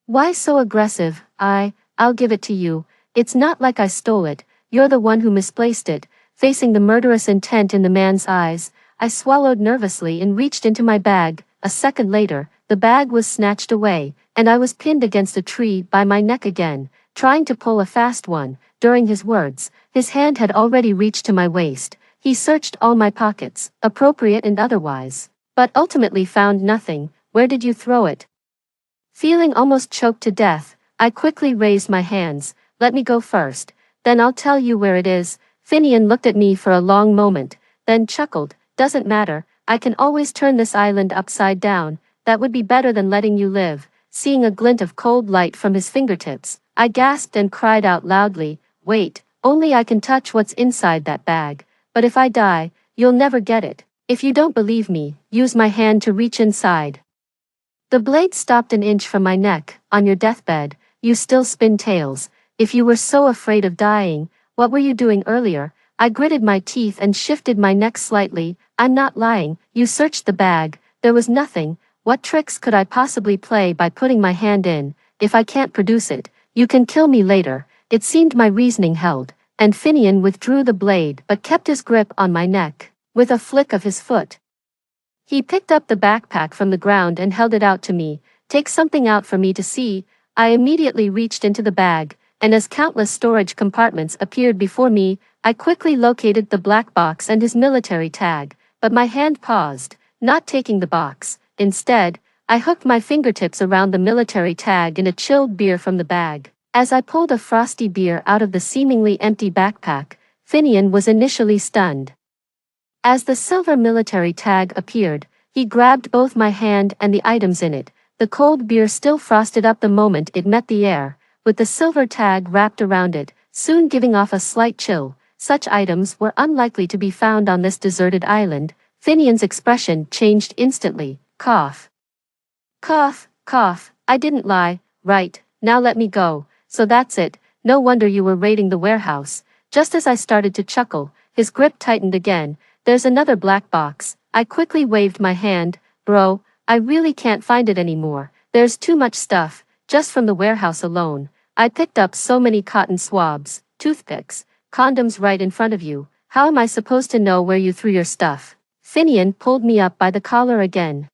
Speaker 1: Why so aggressive? I'll give it to you. It's not like I stole it, you're the one who misplaced it. Facing the murderous intent in the man's eyes, I swallowed nervously and reached into my bag. A second later, the bag was snatched away, and I was pinned against a tree by my neck again, trying to pull a fast one. During his words, his hand had already reached to my waist. He searched all my pockets, appropriate and otherwise, but ultimately found nothing. Where did you throw it? Feeling almost choked to death, I quickly raised my hands. Let me go first, then I'll tell you where it is. Finian looked at me for a long moment, then chuckled. Doesn't matter, I can always turn this island upside down. That would be better than letting you live. Seeing a glint of cold light from his fingertips, I gasped and cried out loudly, wait, only I can touch what's inside that bag. But if I die, you'll never get it. If you don't believe me, use my hand to reach inside. The blade stopped an inch from my neck. On your deathbed, you still spin tales. If you were so afraid of dying, what were you doing earlier? I gritted my teeth and shifted my neck slightly. I'm not lying. You searched the bag. There was nothing. What tricks could I possibly play by putting my hand in? If I can't produce it, you can kill me later. It seemed my reasoning held, and Finian withdrew the blade but kept his grip on my neck. With a flick of his foot, he picked up the backpack from the ground and held it out to me. Take something out for me to see. I immediately reached into the bag, and as countless storage compartments appeared before me, I quickly located the black box and his military tag, but my hand paused, not taking the box. Instead, I hooked my fingertips around the military tag in a chilled beer from the bag. As I pulled a frosty beer out of the seemingly empty backpack, Finian was initially stunned. As the silver military tag appeared, he grabbed both my hand and the items in it. The cold beer still frosted up the moment it met the air, with the silver tag wrapped around it, soon giving off a slight chill. Such items were unlikely to be found on this deserted island. Finian's expression changed instantly. Cough. Cough, cough, I didn't lie. Right, now let me go. So that's it, no wonder you were raiding the warehouse. Just as I started to chuckle, his grip tightened again. There's another black box. I quickly waved my hand. Bro, I really can't find it anymore. There's too much stuff, just from the warehouse alone. I picked up so many cotton swabs, toothpicks, condoms right in front of you. How am I supposed to know where you threw your stuff? Finian pulled me up by the collar again.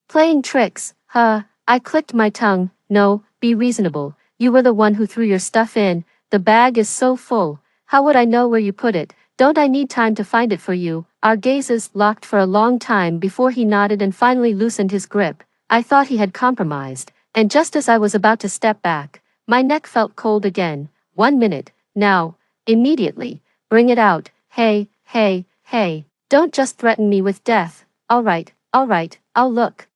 Speaker 1: Playing tricks, huh? I clicked my tongue. No, be reasonable. You were the one who threw your stuff in. The bag is so full. How would I know where you put it? Don't I need time to find it for you? Our gazes locked for a long time before he nodded and finally loosened his grip. I thought he had compromised, and just as I was about to step back, my neck felt cold again. 1 minute, now, immediately, bring it out. Hey, hey, hey, don't just threaten me with death. All right, I'll look.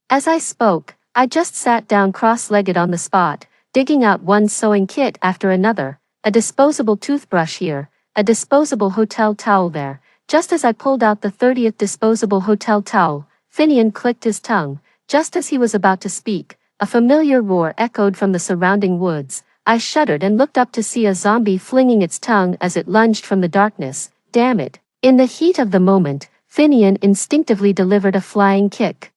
Speaker 1: As I spoke, I just sat down cross-legged on the spot, digging out one sewing kit after another, a disposable toothbrush here, a disposable hotel towel there. Just as I pulled out the 30th disposable hotel towel, Finian clicked his tongue. Just as he was about to speak, a familiar roar echoed from the surrounding woods. I shuddered and looked up to see a zombie flinging its tongue as it lunged from the darkness. Damn it. In the heat of the moment, Finian instinctively delivered a flying kick,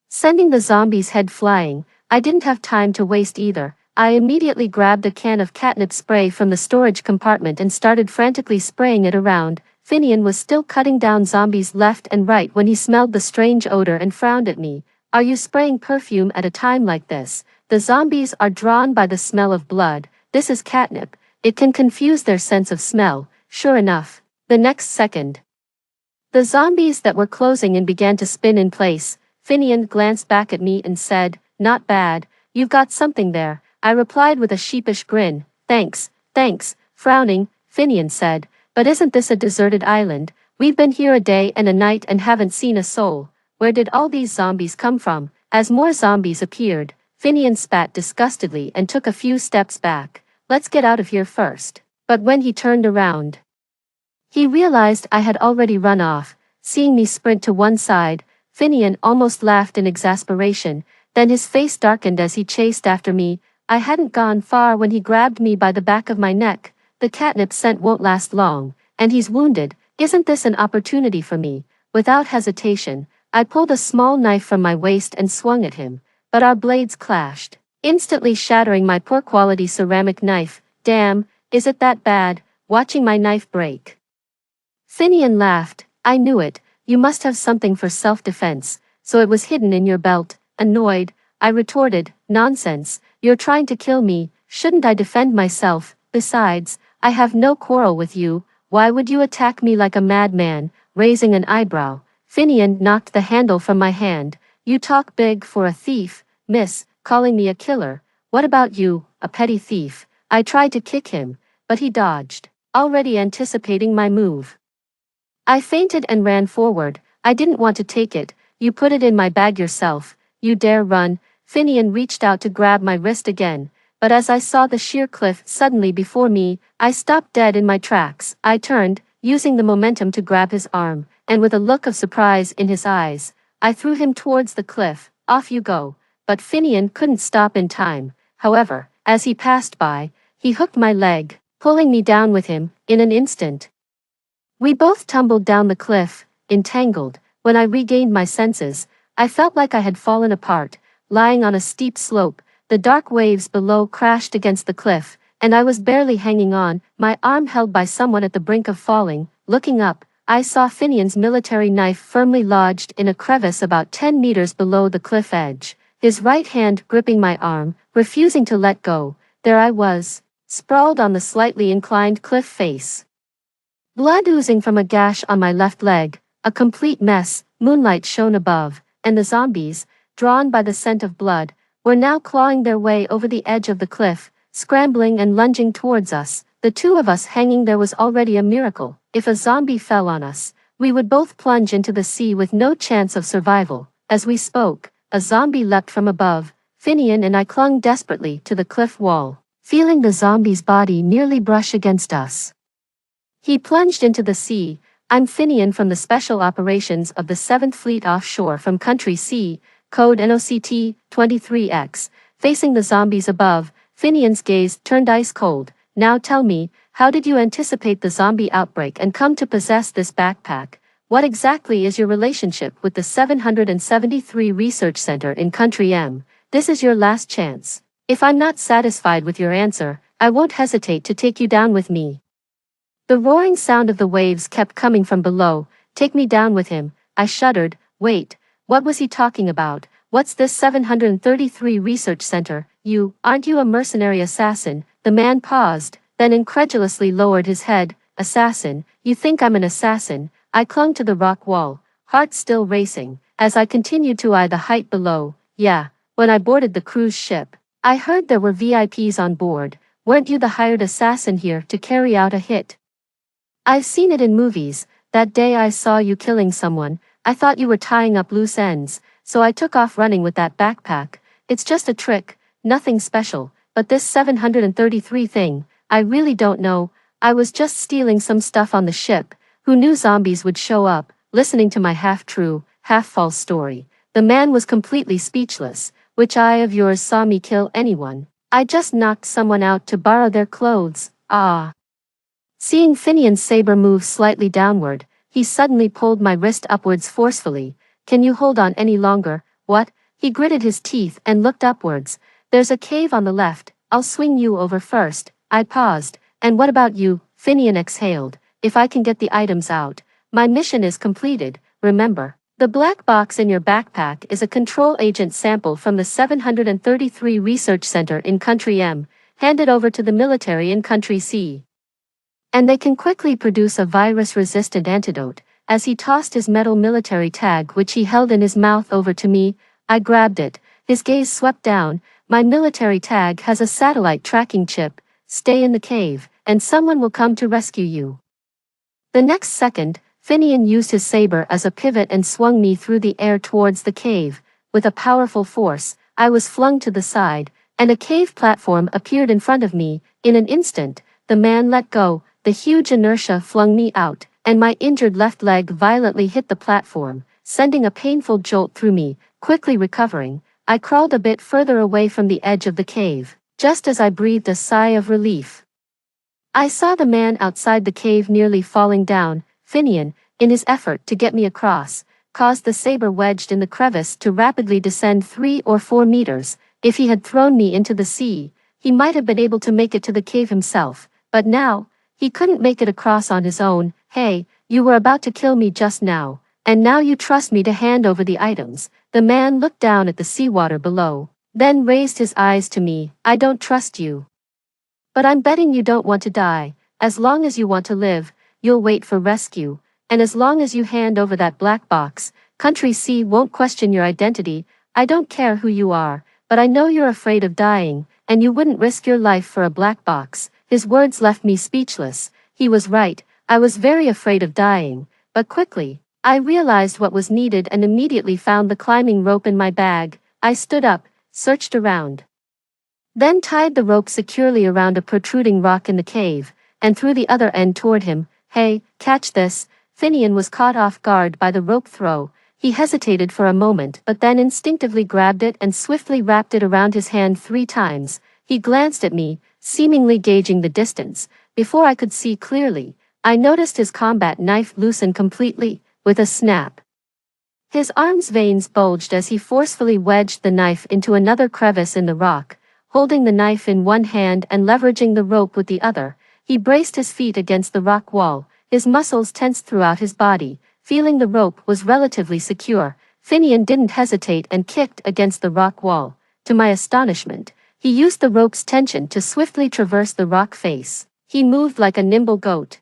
Speaker 1: sending the zombie's head flying. I didn't have time to waste either. I immediately grabbed a can of catnip spray from the storage compartment and started frantically spraying it around. Finian was still cutting down zombies left and right when he smelled the strange odor and frowned at me. Are you spraying perfume at a time like this? The zombies are drawn by the smell of blood. This is catnip. It can confuse their sense of smell. Sure enough, the next second, the zombies that were closing in began to spin in place. Finian glanced back at me and said, not bad, you've got something there. I replied with a sheepish grin. Thanks. Frowning, Finian said, but isn't this a deserted island? We've been here a day and a night and haven't seen a soul. Where did all these zombies come from? As more zombies appeared, Finian spat disgustedly and took a few steps back. Let's get out of here first. But when he turned around, he realized I had already run off. Seeing me sprint to one side, Finian almost laughed in exasperation, then his face darkened as he chased after me. I hadn't gone far when he grabbed me by the back of my neck. The catnip scent won't last long, and he's wounded. Isn't this an opportunity for me? Without hesitation, I pulled a small knife from my waist and swung at him, but our blades clashed, instantly shattering my poor quality ceramic knife. Damn, is it that bad, watching my knife break? Finian laughed. I knew it, you must have something for self-defense, so it was hidden in your belt. Annoyed, I retorted, nonsense, you're trying to kill me, shouldn't I defend myself? Besides, I have no quarrel with you, why would you attack me like a madman? Raising an eyebrow, Finian knocked the handle from my hand. You talk big for a thief, miss, calling me a killer. What about you, a petty thief? I tried to kick him, but he dodged, already anticipating my move. I fainted and ran forward. I didn't want to take it. You put it in my bag yourself. You dare run. Finian reached out to grab my wrist again, but as I saw the sheer cliff suddenly before me, I stopped dead in my tracks. I turned, using the momentum to grab his arm, and with a look of surprise in his eyes, I threw him towards the cliff. Off you go. But Finian couldn't stop in time. However, as he passed by, he hooked my leg, pulling me down with him, in an instant. We both tumbled down the cliff, entangled. When I regained my senses, I felt like I had fallen apart, lying on a steep slope. The dark waves below crashed against the cliff, and I was barely hanging on, my arm held by someone at the brink of falling. Looking up, I saw Finian's military knife firmly lodged in a crevice about 10 meters below the cliff edge, his right hand gripping my arm, refusing to let go. There I was, sprawled on the slightly inclined cliff face. Blood oozing from a gash on my left leg, a complete mess. Moonlight shone above, and the zombies, drawn by the scent of blood, were now clawing their way over the edge of the cliff, scrambling and lunging towards us. The two of us hanging there was already a miracle. If a zombie fell on us, we would both plunge into the sea with no chance of survival. As we spoke, a zombie leapt from above. Finian and I clung desperately to the cliff wall, feeling the zombie's body nearly brush against us. He plunged into the sea. I'm Finian from the Special Operations of the 7th Fleet offshore from Country C, code NOCT 23X, facing the zombies above. Finian's gaze turned ice cold. Now tell me, how did you anticipate the zombie outbreak and come to possess this backpack? What exactly is your relationship with the 773 Research Center in Country M? This is your last chance. If I'm not satisfied with your answer, I won't hesitate to take you down with me. The roaring sound of the waves kept coming from below. Take me down with him. I shuddered. Wait, what was he talking about? What's this 733 Research Center? Aren't you a mercenary assassin? The man paused, then incredulously lowered his head. Assassin? You think I'm an assassin? I clung to the rock wall, heart still racing, as I continued to eye the height below. Yeah, when I boarded the cruise ship, I heard there were VIPs on board. Weren't you the hired assassin here to carry out a hit? I've seen it in movies. That day I saw you killing someone, I thought you were tying up loose ends, so I took off running with that backpack. It's just a trick, nothing special, but this 733 thing, I really don't know. I was just stealing some stuff on the ship. Who knew zombies would show up? Listening to my half-true, half-false story, the man was completely speechless. Which eye of yours saw me kill anyone? I just knocked someone out to borrow their clothes. Ah. Seeing Finian's saber move slightly downward, he suddenly pulled my wrist upwards forcefully. Can you hold on any longer? What? He gritted his teeth and looked upwards. There's a cave on the left. I'll swing you over first. I paused. And what about you? Finian exhaled. If I can get the items out, my mission is completed. Remember, the black box in your backpack is a control agent sample from the 733 Research Center in Country M, handed over to the military in Country C. And they can quickly produce a virus-resistant antidote. As he tossed his metal military tag which he held in his mouth over to me, I grabbed it. His gaze swept down. My military tag has a satellite tracking chip. Stay in the cave, and someone will come to rescue you. The next second, Finian used his saber as a pivot and swung me through the air towards the cave. With a powerful force, I was flung to the side, and a cave platform appeared in front of me. In an instant, the man let go. The huge inertia flung me out, and my injured left leg violently hit the platform, sending a painful jolt through me. Quickly recovering, I crawled a bit further away from the edge of the cave. Just as I breathed a sigh of relief, I saw the man outside the cave nearly falling down. Finian, in his effort to get me across, caused the saber wedged in the crevice to rapidly descend 3 or 4 meters. If he had thrown me into the sea, he might have been able to make it to the cave himself, but now, he couldn't make it across on his own. Hey, you were about to kill me just now, and now you trust me to hand over the items. The man looked down at the seawater below, then raised his eyes to me. I don't trust you. But I'm betting you don't want to die. As long as you want to live, you'll wait for rescue, and as long as you hand over that black box, Country C won't question your identity. I don't care who you are, but I know you're afraid of dying, and you wouldn't risk your life for a black box. His words left me speechless. He was right, I was very afraid of dying, but quickly, I realized what was needed and immediately found the climbing rope in my bag. I stood up, searched around, then tied the rope securely around a protruding rock in the cave, and threw the other end toward him. Hey, catch this. Finian was caught off guard by the rope throw. He hesitated for a moment but then instinctively grabbed it and swiftly wrapped it around his hand 3 times. He glanced at me, seemingly gauging the distance. Before I could see clearly, I noticed his combat knife loosen completely, with a snap. His arm's veins bulged as he forcefully wedged the knife into another crevice in the rock. Holding the knife in one hand and leveraging the rope with the other, he braced his feet against the rock wall, his muscles tensed throughout his body. Feeling the rope was relatively secure, Finian didn't hesitate and kicked against the rock wall. To my astonishment, he used the rope's tension to swiftly traverse the rock face. He moved like a nimble goat,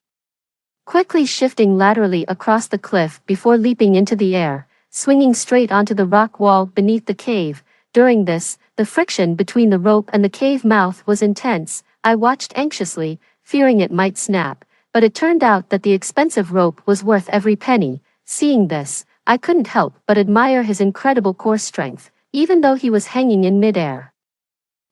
Speaker 1: quickly shifting laterally across the cliff before leaping into the air, swinging straight onto the rock wall beneath the cave. During this, the friction between the rope and the cave mouth was intense. I watched anxiously, fearing it might snap, but it turned out that the expensive rope was worth every penny. Seeing this, I couldn't help but admire his incredible core strength, even though he was hanging in midair.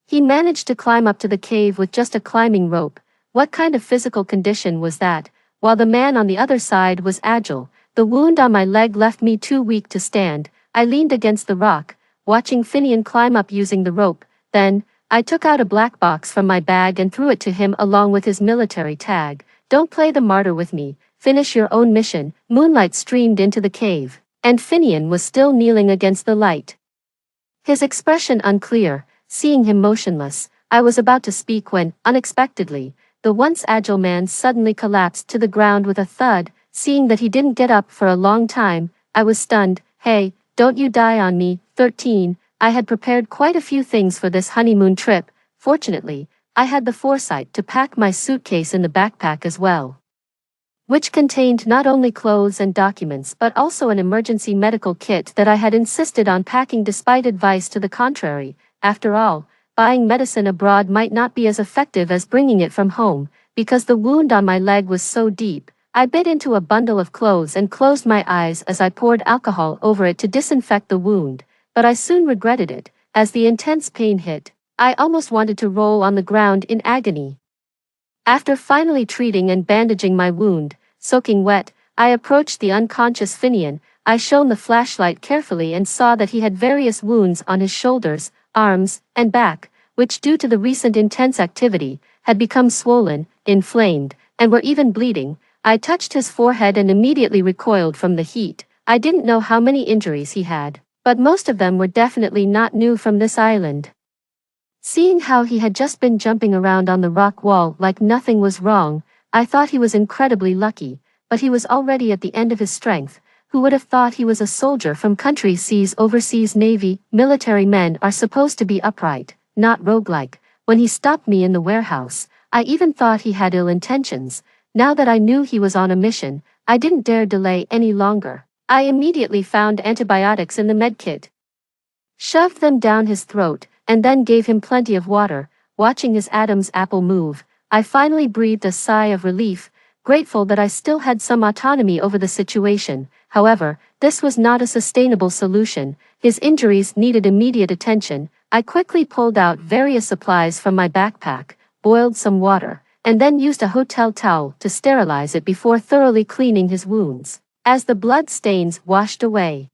Speaker 1: He managed to climb up to the cave with just a climbing rope. What kind of physical condition was that? While the man on the other side was agile, the wound on my leg left me too weak to stand. I leaned against the rock, watching Finian climb up using the rope. Then, I took out a black box from my bag and threw it to him along with his military tag. Don't play the martyr with me, finish your own mission. Moonlight streamed into the cave, and Finian was still kneeling against the light, his expression unclear. Seeing him motionless, I was about to speak when, unexpectedly, the once agile man suddenly collapsed to the ground with a thud. Seeing that he didn't get up for a long time, I was stunned. Hey, don't you die on me. 13. I had prepared quite a few things for this honeymoon trip. Fortunately, I had the foresight to pack my suitcase in the backpack as well, which contained not only clothes and documents but also an emergency medical kit that I had insisted on packing despite advice to the contrary. After all, buying medicine abroad might not be as effective as bringing it from home. Because the wound on my leg was so deep, I bit into a bundle of clothes and closed my eyes as I poured alcohol over it to disinfect the wound, but I soon regretted it. As the intense pain hit, I almost wanted to roll on the ground in agony. After finally treating and bandaging my wound, soaking wet, I approached the unconscious Finian. I shone the flashlight carefully and saw that he had various wounds on his shoulders, arms, and back, which due to the recent intense activity, had become swollen, inflamed, and were even bleeding. I touched his forehead and immediately recoiled from the heat. I didn't know how many injuries he had, but most of them were definitely not new from this island. Seeing how he had just been jumping around on the rock wall like nothing was wrong, I thought he was incredibly lucky, but he was already at the end of his strength. Who would have thought he was a soldier from Country C's overseas navy? Military men are supposed to be upright, not roguelike. When he stopped me in the warehouse, I even thought he had ill intentions. Now that I knew he was on a mission, I didn't dare delay any longer. I immediately found antibiotics in the medkit, shoved them down his throat, and then gave him plenty of water. Watching his Adam's apple move, I finally breathed a sigh of relief, grateful that I still had some autonomy over the situation. However, this was not a sustainable solution. His injuries needed immediate attention. I quickly pulled out various supplies from my backpack, boiled some water, and then used a hotel towel to sterilize it before thoroughly cleaning his wounds. As the blood stains washed away,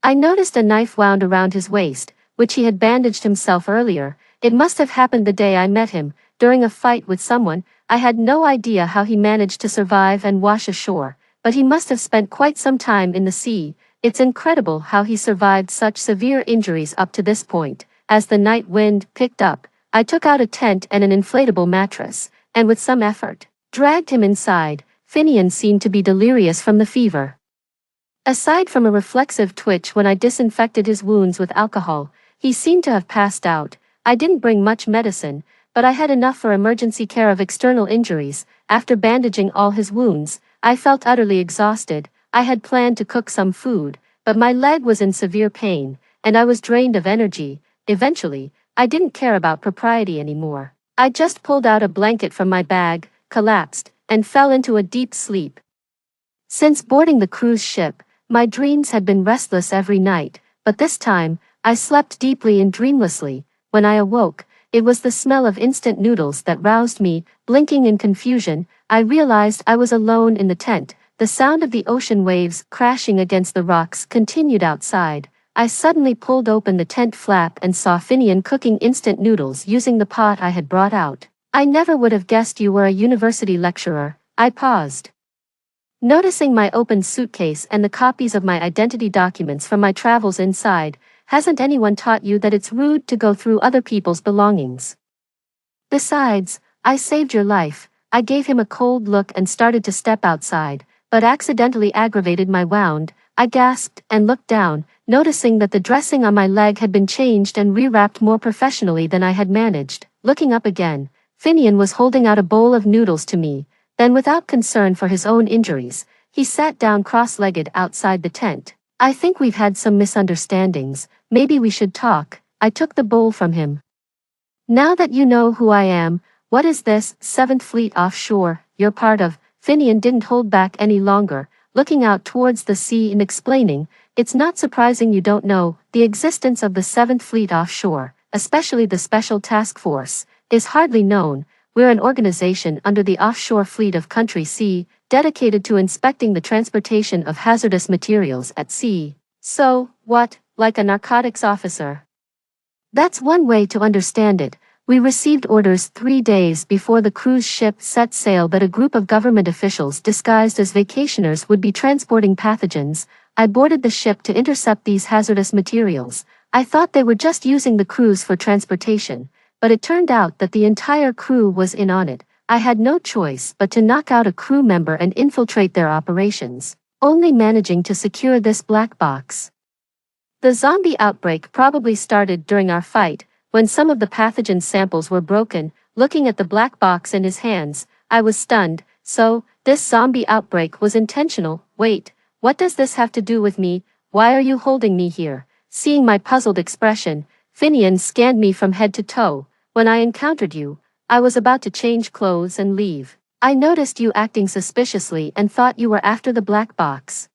Speaker 1: I noticed a knife wound around his waist, which he had bandaged himself earlier. It must have happened the day I met him, during a fight with someone. I had no idea how he managed to survive and wash ashore, but he must have spent quite some time in the sea. It's incredible how he survived such severe injuries up to this point. As the night wind picked up, I took out a tent and an inflatable mattress, and with some effort, dragged him inside. Finian seemed to be delirious from the fever. Aside from a reflexive twitch when I disinfected his wounds with alcohol, he seemed to have passed out. I didn't bring much medicine, but I had enough for emergency care of external injuries. After bandaging all his wounds, I felt utterly exhausted. I had planned to cook some food, but my leg was in severe pain, and I was drained of energy. Eventually, I didn't care about propriety anymore. I just pulled out a blanket from my bag, collapsed, and fell into a deep sleep. Since boarding the cruise ship, my dreams had been restless every night, but this time, I slept deeply and dreamlessly. When I awoke, it was the smell of instant noodles that roused me. Blinking in confusion, I realized I was alone in the tent. The sound of the ocean waves crashing against the rocks continued outside. I suddenly pulled open the tent flap and saw Finian cooking instant noodles using the pot I had brought out. I never would have guessed you were a university lecturer. I paused, noticing my open suitcase and the copies of my identity documents from my travels inside. Hasn't anyone taught you that it's rude to go through other people's belongings? Besides, I saved your life. I gave him a cold look and started to step outside, but accidentally aggravated my wound. I gasped and looked down, noticing that the dressing on my leg had been changed and rewrapped more professionally than I had managed. Looking up again, Finian was holding out a bowl of noodles to me. Then, without concern for his own injuries, he sat down cross-legged outside the tent. I think we've had some misunderstandings. Maybe we should talk. I took the bowl from him. Now that you know who I am, what is this? 7th Fleet Offshore, you're part of? Finian didn't hold back any longer, looking out towards the sea and explaining, it's not surprising you don't know. The existence of the 7th Fleet Offshore, especially the Special Task Force, is hardly known. We're an organization under the Offshore Fleet of Country C, dedicated to inspecting the transportation of hazardous materials at sea. So, what, like a narcotics officer? That's one way to understand it. We received orders 3 days before the cruise ship set sail that a group of government officials disguised as vacationers would be transporting pathogens. I boarded the ship to intercept these hazardous materials. I thought they were just using the cruise for transportation, but it turned out that the entire crew was in on it. I had no choice but to knock out a crew member and infiltrate their operations, only managing to secure this black box. The zombie outbreak probably started during our fight, when some of the pathogen samples were broken. Looking at the black box in his hands, I was stunned. So, this zombie outbreak was intentional. Wait, what does this have to do with me? Why are you holding me here? Seeing my puzzled expression, Finian scanned me from head to toe. When I encountered you, I was about to change clothes and leave. I noticed you acting suspiciously and thought you were after the black box.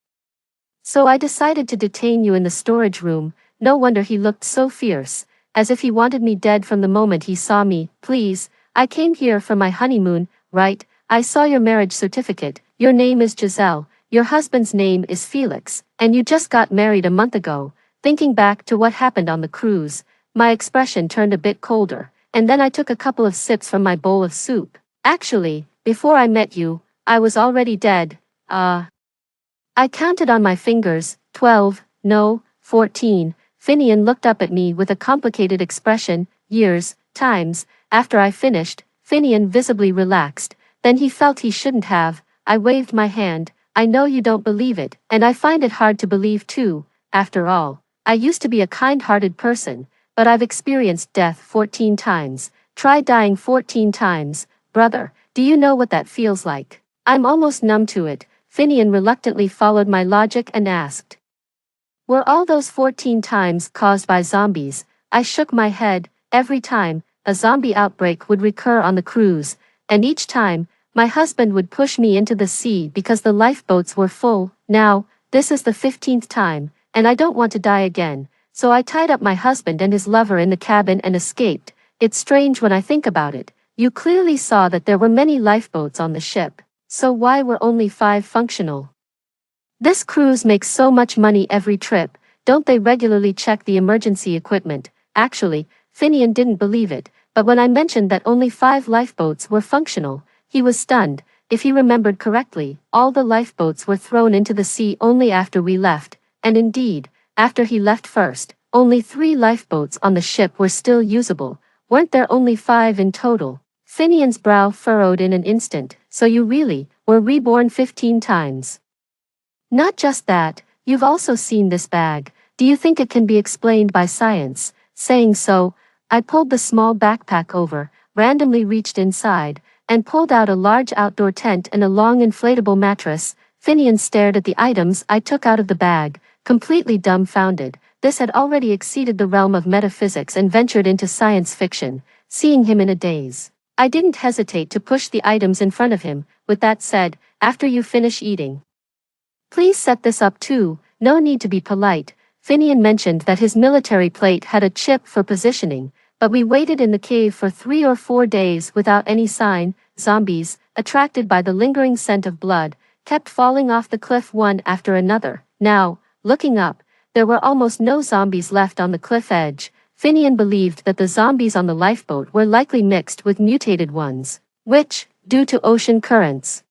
Speaker 1: So I decided to detain you in the storage room. No wonder he looked so fierce, as if he wanted me dead from the moment he saw me. Please, I came here for my honeymoon, right? I saw your marriage certificate. Your name is Giselle, your husband's name is Felix, and you just got married a month ago. Thinking back to what happened on the cruise, my expression turned a bit colder. And then I took a couple of sips from my bowl of soup. Actually, before I met you, I was already dead. I counted on my fingers, 12, no, 14. Finian looked up at me with a complicated expression. Years, times. After I finished, Finian visibly relaxed. Then he felt he shouldn't have. I waved my hand. I know you don't believe it, and I find it hard to believe too. After all, I used to be a kind-hearted person, but I've experienced death 14 times. Try dying 14 times, brother. Do you know what that feels like? I'm almost numb to it. Finian reluctantly followed my logic and asked, were all those 14 times caused by zombies? I shook my head. Every time, a zombie outbreak would recur on the cruise, and each time, my husband would push me into the sea because the lifeboats were full. Now, this is the 15th time, and I don't want to die again. So I tied up my husband and his lover in the cabin and escaped. It's strange when I think about it. You clearly saw that there were many lifeboats on the ship. So why were only 5 functional? This cruise makes so much money every trip. Don't they regularly check the emergency equipment? Actually, Finian didn't believe it, but when I mentioned that only 5 lifeboats were functional, he was stunned. If he remembered correctly, all the lifeboats were thrown into the sea only after we left. and indeed, after he left first, only 3 lifeboats on the ship were still usable. Weren't there only 5 in total? Finian's brow furrowed in an instant. So you really were reborn 15 times. Not just that, you've also seen this bag. Do you think it can be explained by science? Saying so, I pulled the small backpack over, randomly reached inside, and pulled out a large outdoor tent and a long inflatable mattress. Finian stared at the items I took out of the bag, completely dumbfounded. This had already exceeded the realm of metaphysics and ventured into science fiction, seeing him in a daze. I didn't hesitate to push the items in front of him. With that said, after you finish eating, please set this up too. No need to be polite. Finian mentioned that his military plate had a chip for positioning, but we waited in the cave for 3 or 4 days without any sign. Zombies, attracted by the lingering scent of blood, kept falling off the cliff one after another. Now, looking up, there were almost no zombies left on the cliff edge. Finian believed that the zombies on the lifeboat were likely mixed with mutated ones, which, due to ocean currents,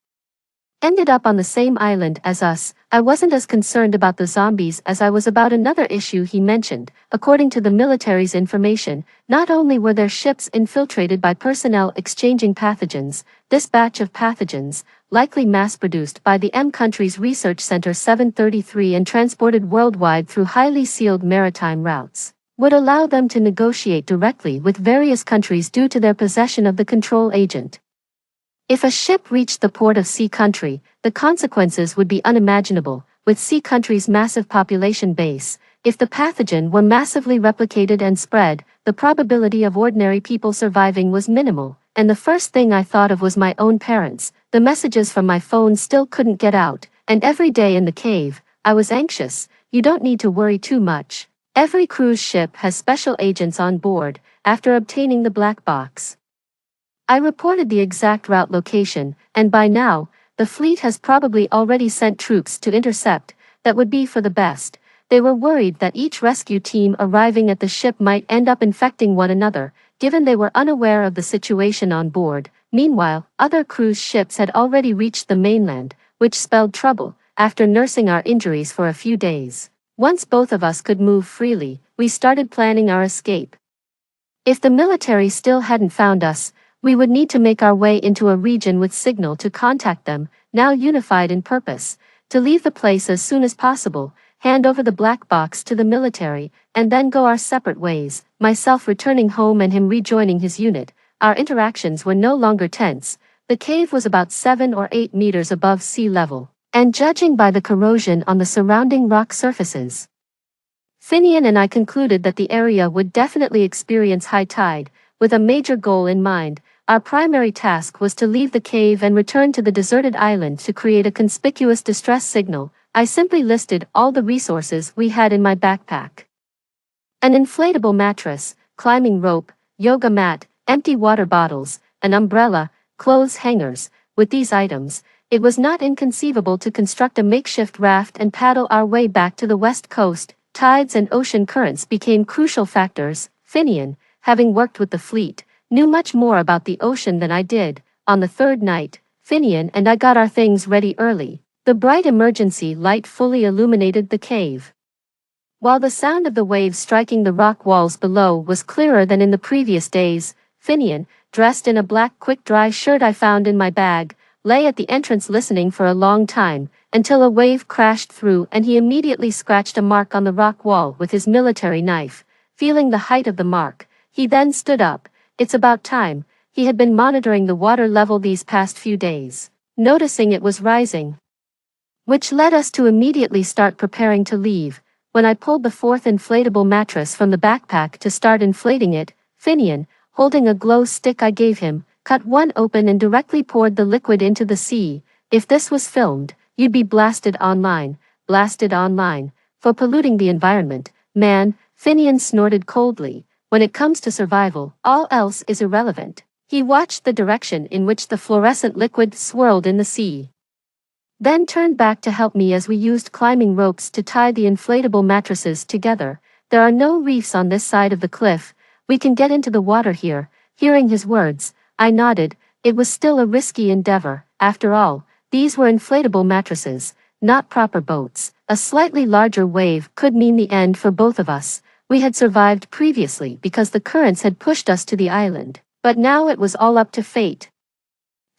Speaker 1: ended up on the same island as us. I wasn't as concerned about the zombies as I was about another issue he mentioned. According to the military's information, not only were their ships infiltrated by personnel exchanging pathogens, this batch of pathogens, likely mass-produced by the M country's Research Center 733 and transported worldwide through highly sealed maritime routes, would allow them to negotiate directly with various countries due to their possession of the control agent. If a ship reached the port of C country, the consequences would be unimaginable. With C country's massive population base, if the pathogen were massively replicated and spread, the probability of ordinary people surviving was minimal, and the first thing I thought of was my own parents. The messages from my phone still couldn't get out, and every day in the cave, I was anxious. You don't need to worry too much. Every cruise ship has special agents on board. After obtaining the black box, I reported the exact route location, and by now, the fleet has probably already sent troops to intercept. That would be for the best. They were worried that each rescue team arriving at the ship might end up infecting one another, given they were unaware of the situation on board. Meanwhile, other cruise ships had already reached the mainland, which spelled trouble. After nursing our injuries for a few days, once both of us could move freely, we started planning our escape. If the military still hadn't found us, we would need to make our way into a region with signal to contact them, now unified in purpose, to leave the place as soon as possible, hand over the black box to the military, and then go our separate ways, myself returning home and him rejoining his unit. Our interactions were no longer tense. The cave was about 7 or 8 meters above sea level, and judging by the corrosion on the surrounding rock surfaces, Finian and I concluded that the area would definitely experience high tide. With a major goal in mind, our primary task was to leave the cave and return to the deserted island to create a conspicuous distress signal. I simply listed all the resources we had in my backpack: an inflatable mattress, climbing rope, yoga mat, empty water bottles, an umbrella, clothes hangers. With these items, it was not inconceivable to construct a makeshift raft and paddle our way back to the west coast. Tides and ocean currents became crucial factors. Finian, having worked with the fleet, knew much more about the ocean than I did. On the 3rd night, Finian and I got our things ready early. The bright emergency light fully illuminated the cave, while the sound of the waves striking the rock walls below was clearer than in the previous days. Finian, dressed in a black quick-dry shirt I found in my bag, lay at the entrance listening for a long time, until a wave crashed through and he immediately scratched a mark on the rock wall with his military knife. Feeling the height of the mark, he then stood up. It's about time. He had been monitoring the water level these past few days, noticing it was rising, which led us to immediately start preparing to leave. When I pulled the 4th inflatable mattress from the backpack to start inflating it, Finian, holding a glow stick I gave him, cut one open and directly poured the liquid into the sea. If this was filmed, you'd be blasted online, for polluting the environment. Man, Finian snorted coldly. When it comes to survival, all else is irrelevant. He watched the direction in which the fluorescent liquid swirled in the sea, then turned back to help me as we used climbing ropes to tie the inflatable mattresses together. There are no reefs on this side of the cliff. We can get into the water here. Hearing his words, I nodded. It was still a risky endeavor. After all, these were inflatable mattresses. not proper boats. A slightly larger wave could mean the end for both of us. We had survived previously because the currents had pushed us to the island, but now it was all up to fate.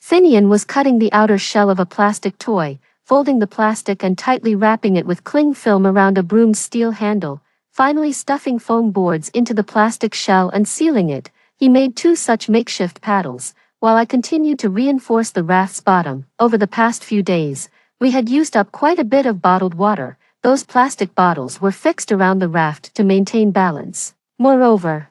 Speaker 1: Finian was cutting the outer shell of a plastic toy, folding the plastic and tightly wrapping it with cling film around a broom's steel handle, finally stuffing foam boards into the plastic shell and sealing it. He made 2 such makeshift paddles, while I continued to reinforce the raft's bottom. Over the past few days, we had used up quite a bit of bottled water. Those plastic bottles were fixed around the raft to maintain balance. Moreover,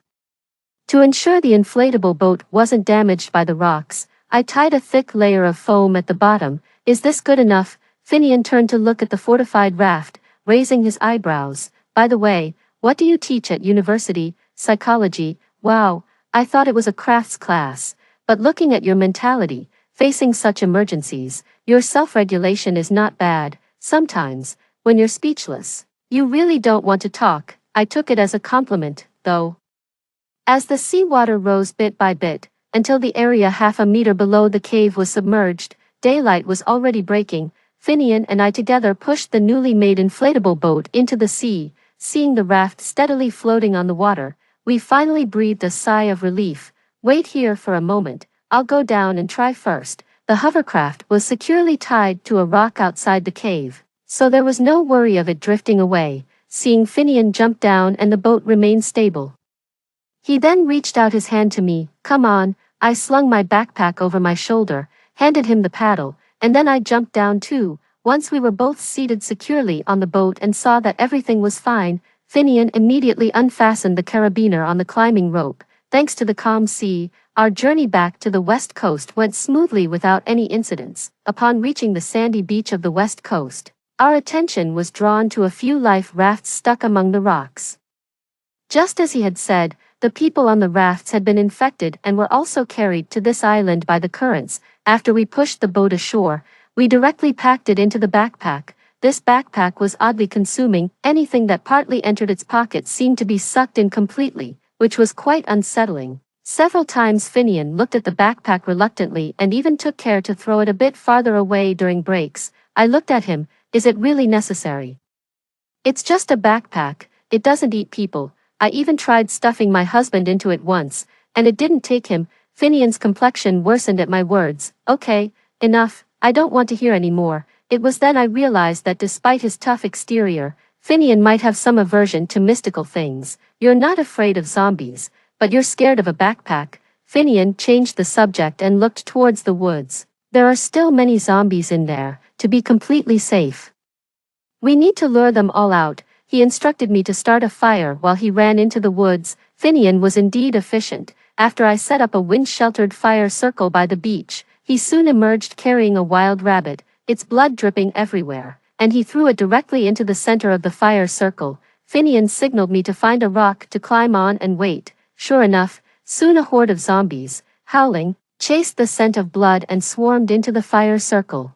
Speaker 1: to ensure the inflatable boat wasn't damaged by the rocks, I tied a thick layer of foam at the bottom. Is this good enough? Finian turned to look at the fortified raft, raising his eyebrows. By the way, what do you teach at university? Psychology. Wow, I thought it was a crafts class. But looking at your mentality, facing such emergencies, your self-regulation is not bad. Sometimes, when you're speechless, you really don't want to talk. I took it as a compliment, though. As the seawater rose bit by bit, until the area half a meter below the cave was submerged, daylight was already breaking. Finian and I together pushed the newly made inflatable boat into the sea. Seeing the raft steadily floating on the water, we finally breathed a sigh of relief. Wait here for a moment, I'll go down and try first. The hovercraft was securely tied to a rock outside the cave, so there was no worry of it drifting away. Seeing Finian jump down and the boat remain stable, he then reached out his hand to me. Come on. I slung my backpack over my shoulder, handed him the paddle, and then I jumped down too. Once we were both seated securely on the boat and saw that everything was fine, Finian immediately unfastened the carabiner on the climbing rope. Thanks to the calm sea, our journey back to the west coast went smoothly without any incidents. Upon reaching the sandy beach of the west coast, our attention was drawn to a few life rafts stuck among the rocks. Just as he had said, the people on the rafts had been infected and were also carried to this island by the currents. After we pushed the boat ashore, we directly packed it into the backpack. This backpack was oddly consuming. Anything that partly entered its pockets seemed to be sucked in completely, which was quite unsettling. Several times Finian looked at the backpack reluctantly and even took care to throw it a bit farther away during breaks. I looked at him. Is it really necessary? It's just a backpack. It doesn't eat people. I even tried stuffing my husband into it once, and it didn't take him. Finian's complexion worsened at my words. Okay, enough, I don't want to hear any more. It was then I realized that despite his tough exterior, Finian might have some aversion to mystical things. You're not afraid of zombies, but you're scared of a backpack. Finian changed the subject and looked towards the woods. There are still many zombies in there, to be completely safe. We need to lure them all out. He instructed me to start a fire while he ran into the woods. Finian was indeed efficient. After I set up a wind-sheltered fire circle by the beach, he soon emerged carrying a wild rabbit, its blood dripping everywhere, and he threw it directly into the center of the fire circle. Finian signaled me to find a rock to climb on and wait. Sure enough, soon a horde of zombies, howling, chased the scent of blood and swarmed into the fire circle.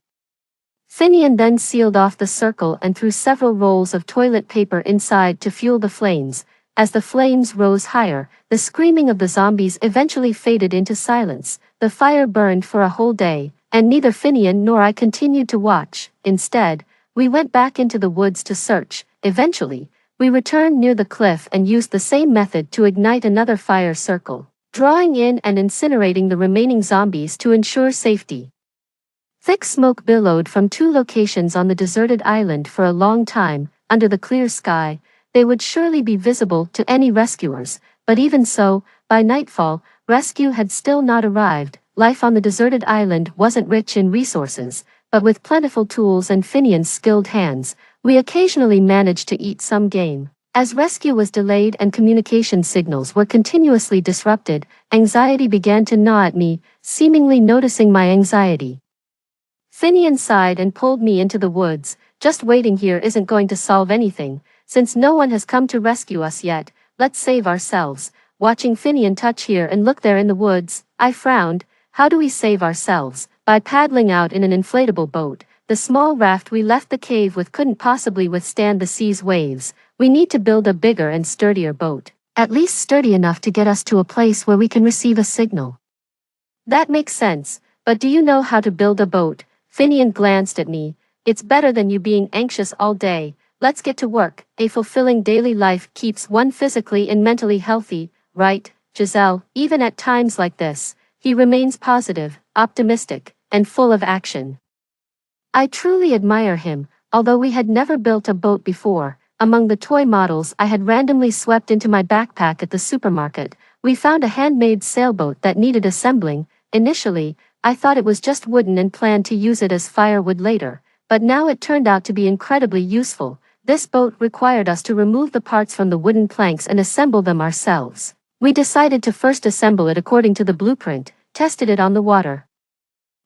Speaker 1: Finian then sealed off the circle and threw several rolls of toilet paper inside to fuel the flames. As the flames rose higher, the screaming of the zombies eventually faded into silence. The fire burned for a whole day, and neither Finian nor I continued to watch. Instead, we went back into the woods to search. Eventually, we returned near the cliff and used the same method to ignite another fire circle, drawing in and incinerating the remaining zombies to ensure safety. Thick smoke billowed from 2 locations on the deserted island for a long time. Under the clear sky, they would surely be visible to any rescuers, but even so, by nightfall, rescue had still not arrived. Life on the deserted island wasn't rich in resources, but with plentiful tools and Finian's skilled hands, we occasionally managed to eat some game. As rescue was delayed and communication signals were continuously disrupted, anxiety began to gnaw at me, seemingly noticing my anxiety. Finian sighed and pulled me into the woods. Just waiting here isn't going to solve anything. Since no one has come to rescue us yet, let's save ourselves. Watching Finian touch here and look there in the woods, I frowned. How do we save ourselves? By paddling out in an inflatable boat. The small raft we left the cave with couldn't possibly withstand the sea's waves. We need to build a bigger and sturdier boat. At least sturdy enough to get us to a place where we can receive a signal. That makes sense, but do you know how to build a boat? Finian glanced at me. It's better than you being anxious all day. Let's get to work. A fulfilling daily life keeps one physically and mentally healthy, right, Giselle? Even at times like this, he remains positive, optimistic, and full of action. I truly admire him, although we had never built a boat before. Among the toy models I had randomly swept into my backpack at the supermarket, we found a handmade sailboat that needed assembling. Initially, I thought it was just wooden and planned to use it as firewood later, but now it turned out to be incredibly useful. This boat required us to remove the parts from the wooden planks and assemble them ourselves. We decided to first assemble it according to the blueprint, tested it on the water.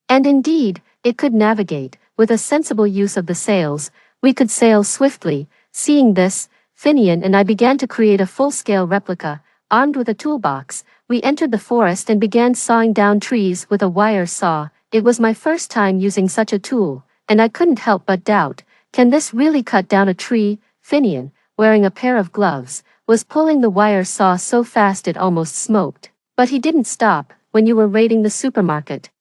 Speaker 1: And indeed, it could navigate. With a sensible use of the sails, we could sail swiftly. Seeing this, Finian and I began to create a full-scale replica. Armed with a toolbox, we entered the forest and began sawing down trees with a wire saw. It was my first time using such a tool, and I couldn't help but doubt, can this really cut down a tree? Finian, wearing a pair of gloves, was pulling the wire saw so fast it almost smoked. But he didn't stop. When you were raiding the supermarket,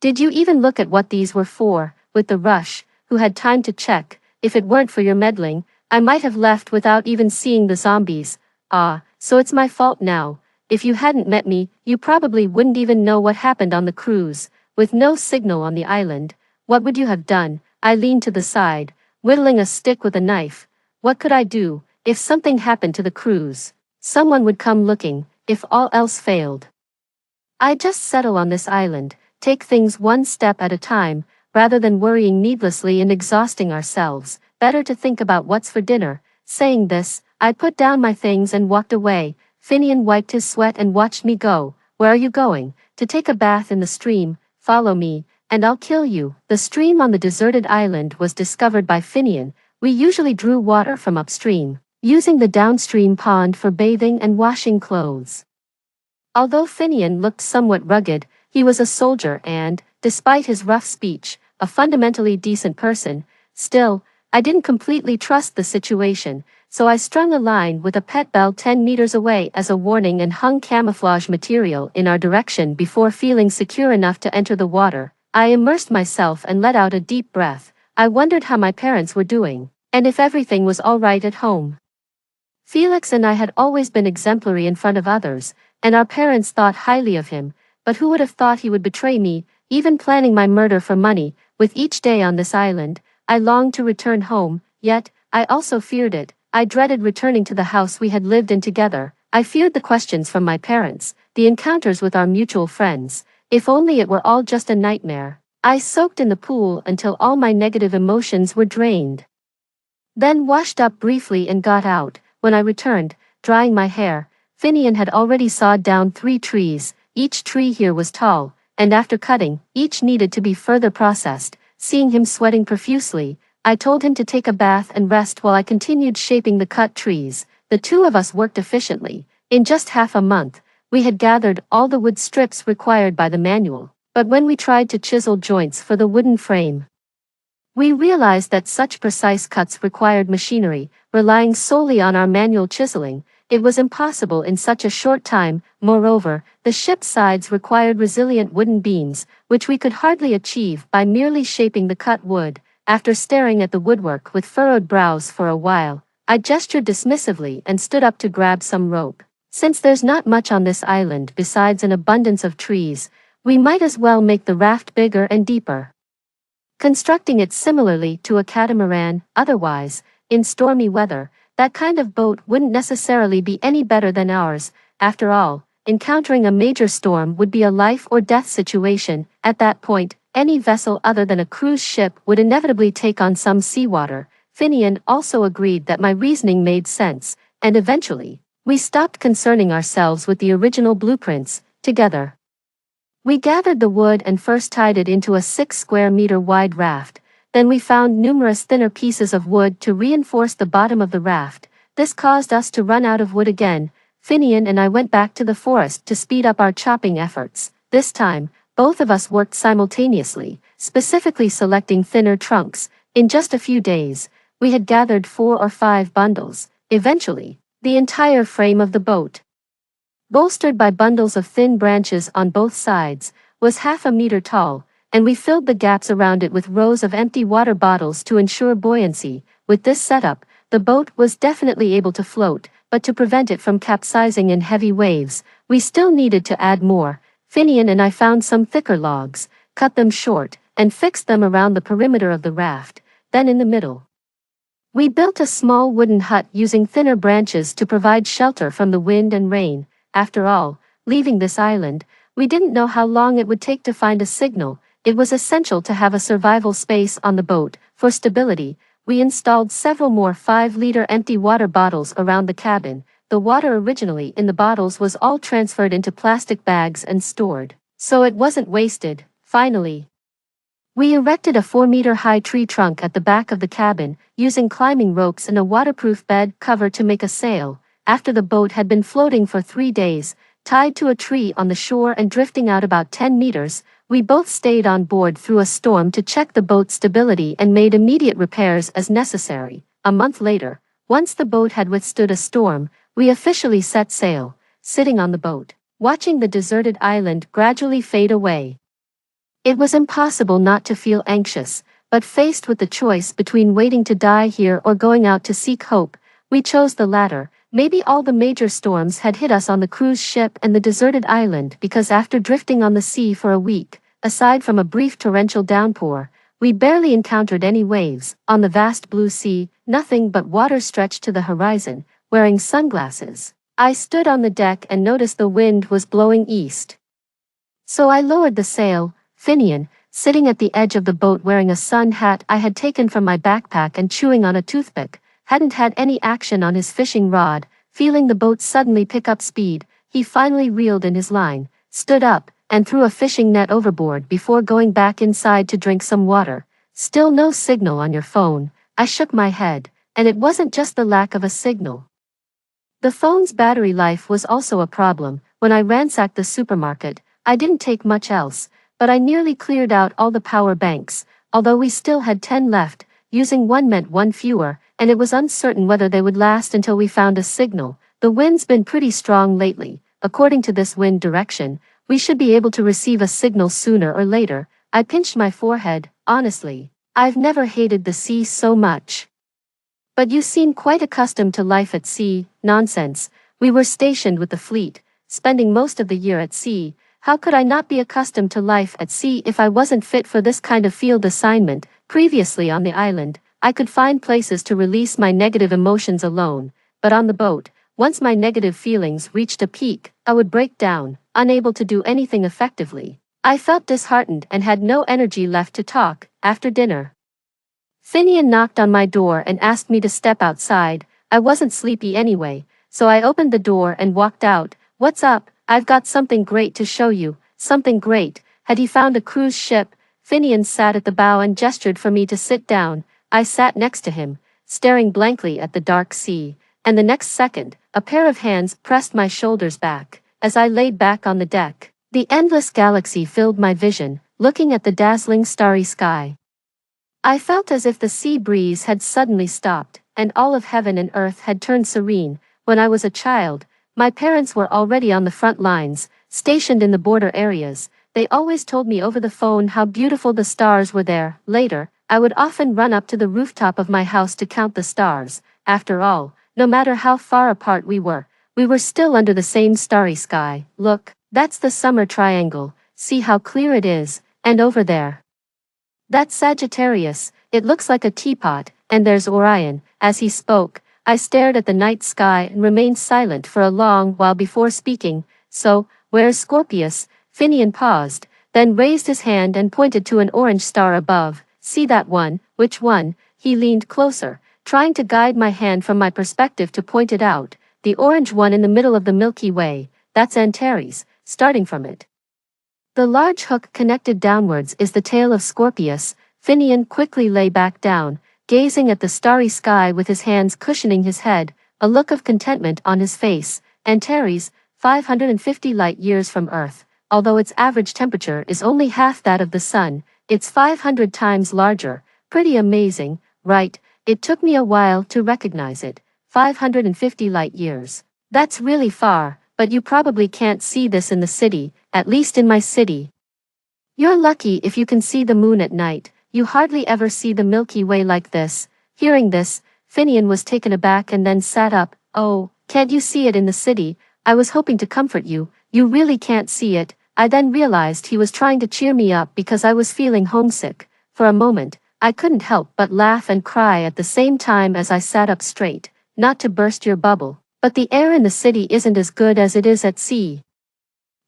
Speaker 1: did you even look at what these were for? With the rush, who had time to check? If it weren't for your meddling, I might have left without even seeing the zombies. Ah, so it's my fault now. If you hadn't met me, you probably wouldn't even know what happened on the cruise. With no signal on the island, what would you have done? I leaned to the side, whittling a stick with a knife. What could I do? If something happened to the cruise, someone would come looking. If all else failed, I'd just settle on this island, take things one step at a time. Rather than worrying needlessly and exhausting ourselves, better to think about what's for dinner. Saying this, I put down my things and walked away. Finian wiped his sweat and watched me go. Where are you going? To take a bath in the stream. Follow me, and I'll kill you. The stream on the deserted island was discovered by Finian. We usually drew water from upstream, using the downstream pond for bathing and washing clothes. Although Finian looked somewhat rugged, he was a soldier and, despite his rough speech, a fundamentally decent person. Still, I didn't completely trust the situation, so I strung a line with a pet bell 10 meters away as a warning and hung camouflage material in our direction before feeling secure enough to enter the water. I immersed myself and let out a deep breath. I wondered how my parents were doing, and if everything was all right at home. Felix and I had always been exemplary in front of others, and our parents thought highly of him, but who would have thought he would betray me, even planning my murder for money? With each day on this island, I longed to return home, yet, I also feared it. I dreaded returning to the house we had lived in together. I feared the questions from my parents, the encounters with our mutual friends. If only it were all just a nightmare. I soaked in the pool until all my negative emotions were drained. Then washed up briefly and got out. When I returned, drying my hair, Finian had already sawed down 3 trees. Each tree here was tall, and after cutting, each needed to be further processed. Seeing him sweating profusely, I told him to take a bath and rest while I continued shaping the cut trees. The two of us worked efficiently. In just half a month, we had gathered all the wood strips required by the manual. But when we tried to chisel joints for the wooden frame, we realized that such precise cuts required machinery. Relying solely on our manual chiseling, it was impossible in such a short time. Moreover, the ship's sides required resilient wooden beams, which we could hardly achieve by merely shaping the cut wood. After staring at the woodwork with furrowed brows for a while, I gestured dismissively and stood up to grab some rope. Since there's not much on this island besides an abundance of trees, we might as well make the raft bigger and deeper, constructing it similarly to a catamaran. Otherwise, in stormy weather, that kind of boat wouldn't necessarily be any better than ours. After all, encountering a major storm would be a life or death situation. At that point, any vessel other than a cruise ship would inevitably take on some seawater. Finian also agreed that my reasoning made sense, and eventually, we stopped concerning ourselves with the original blueprints. Together, we gathered the wood and first tied it into a 6 square meter wide raft. Then we found numerous thinner pieces of wood to reinforce the bottom of the raft. This caused us to run out of wood again. Finian and I went back to the forest to speed up our chopping efforts. This time, both of us worked simultaneously, specifically selecting thinner trunks. In just a few days, we had gathered 4 or 5 bundles. Eventually, the entire frame of the boat, bolstered by bundles of thin branches on both sides, was half a meter tall. and we filled the gaps around it with rows of empty water bottles to ensure buoyancy. With this setup, the boat was definitely able to float, but to prevent it from capsizing in heavy waves, we still needed to add more. Finian and I found some thicker logs, cut them short, and fixed them around the perimeter of the raft. Then in the middle, we built a small wooden hut using thinner branches to provide shelter from the wind and rain. After all, leaving this island, we didn't know how long it would take to find a signal. It was essential to have a survival space on the boat. For stability, we installed several more 5-liter empty water bottles around the cabin. The water originally in the bottles was all transferred into plastic bags and stored, so it wasn't wasted. Finally, we erected a 4-meter-high tree trunk at the back of the cabin, using climbing ropes and a waterproof bed cover to make a sail. After the boat had been floating for 3 days, tied to a tree on the shore and drifting out about 10 meters, we both stayed on board through a storm to check the boat's stability and made immediate repairs as necessary. A month later, once the boat had withstood a storm, we officially set sail, sitting on the boat, watching the deserted island gradually fade away. It was impossible not to feel anxious, but faced with the choice between waiting to die here or going out to seek hope, we chose the latter. Maybe all the major storms had hit us on the cruise ship and the deserted island because after drifting on the sea for a week, aside from a brief torrential downpour, we barely encountered any waves. On the vast blue sea, nothing but water stretched to the horizon. Wearing sunglasses, I stood on the deck and noticed the wind was blowing east. So I lowered the sail. Finian, sitting at the edge of the boat wearing a sun hat I had taken from my backpack and chewing on a toothpick, hadn't had any action on his fishing rod. Feeling the boat suddenly pick up speed, he finally reeled in his line, stood up, and threw a fishing net overboard before going back inside to drink some water. Still no signal on your phone. I shook my head, and it wasn't just the lack of a signal. The phone's battery life was also a problem. When I ransacked the supermarket, I didn't take much else, but I nearly cleared out all the power banks. Although we still had 10 left, using one meant one fewer, and it was uncertain whether they would last until we found a signal. The wind's been pretty strong lately. According to this wind direction, we should be able to receive a signal sooner or later. I pinched my forehead. Honestly, I've never hated the sea so much. But you seem quite accustomed to life at sea. Nonsense. We were stationed with the fleet, spending most of the year at sea. How could I not be accustomed to life at sea if I wasn't fit for this kind of field assignment? Previously on the island, I could find places to release my negative emotions alone, but on the boat, once my negative feelings reached a peak, I would break down, unable to do anything effectively. I felt disheartened and had no energy left to talk. After dinner, Finian knocked on my door and asked me to step outside. I wasn't sleepy anyway, so I opened the door and walked out. "What's up? I've got something great to show you." Something great? Had he found a cruise ship? Finian sat at the bow and gestured for me to sit down. I sat next to him, staring blankly at the dark sea, and the next second, a pair of hands pressed my shoulders back. As I laid back on the deck, the endless galaxy filled my vision. Looking at the dazzling starry sky, I felt as if the sea breeze had suddenly stopped, and all of heaven and earth had turned serene. When I was a child, my parents were already on the front lines, stationed in the border areas. They always told me over the phone how beautiful the stars were there. Later, I would often run up to the rooftop of my house to count the stars. After all, no matter how far apart we were still under the same starry sky. Look, that's the summer triangle. See how clear it is, and over there, that's Sagittarius. It looks like a teapot, and there's Orion. As he spoke, I stared at the night sky and remained silent for a long while before speaking. "So, where's Scorpius?" Finian paused, then raised his hand and pointed to an orange star above. "See that one?" "Which one?" He leaned closer, trying to guide my hand from my perspective to point it out. "The orange one in the middle of the Milky Way. That's Antares. Starting from it, the large hook connected downwards is the tail of Scorpius." Finian quickly lay back down, gazing at the starry sky with his hands cushioning his head, a look of contentment on his face. "Antares, 550 light-years from Earth. Although its average temperature is only half that of the Sun, it's 500 times larger. Pretty amazing, right?" It took me a while to recognize it. 550 light-years. That's really far, but you probably can't see this in the city, at least in my city. You're lucky if you can see the moon at night, you hardly ever see the Milky Way like this. Hearing this, Finian was taken aback and then sat up. Oh, can't you see it in the city? I was hoping to comfort you, you really can't see it. I then realized he was trying to cheer me up because I was feeling homesick. For a moment, I couldn't help but laugh and cry at the same time as I sat up straight, not to burst your bubble, but the air in the city isn't as good as it is at sea.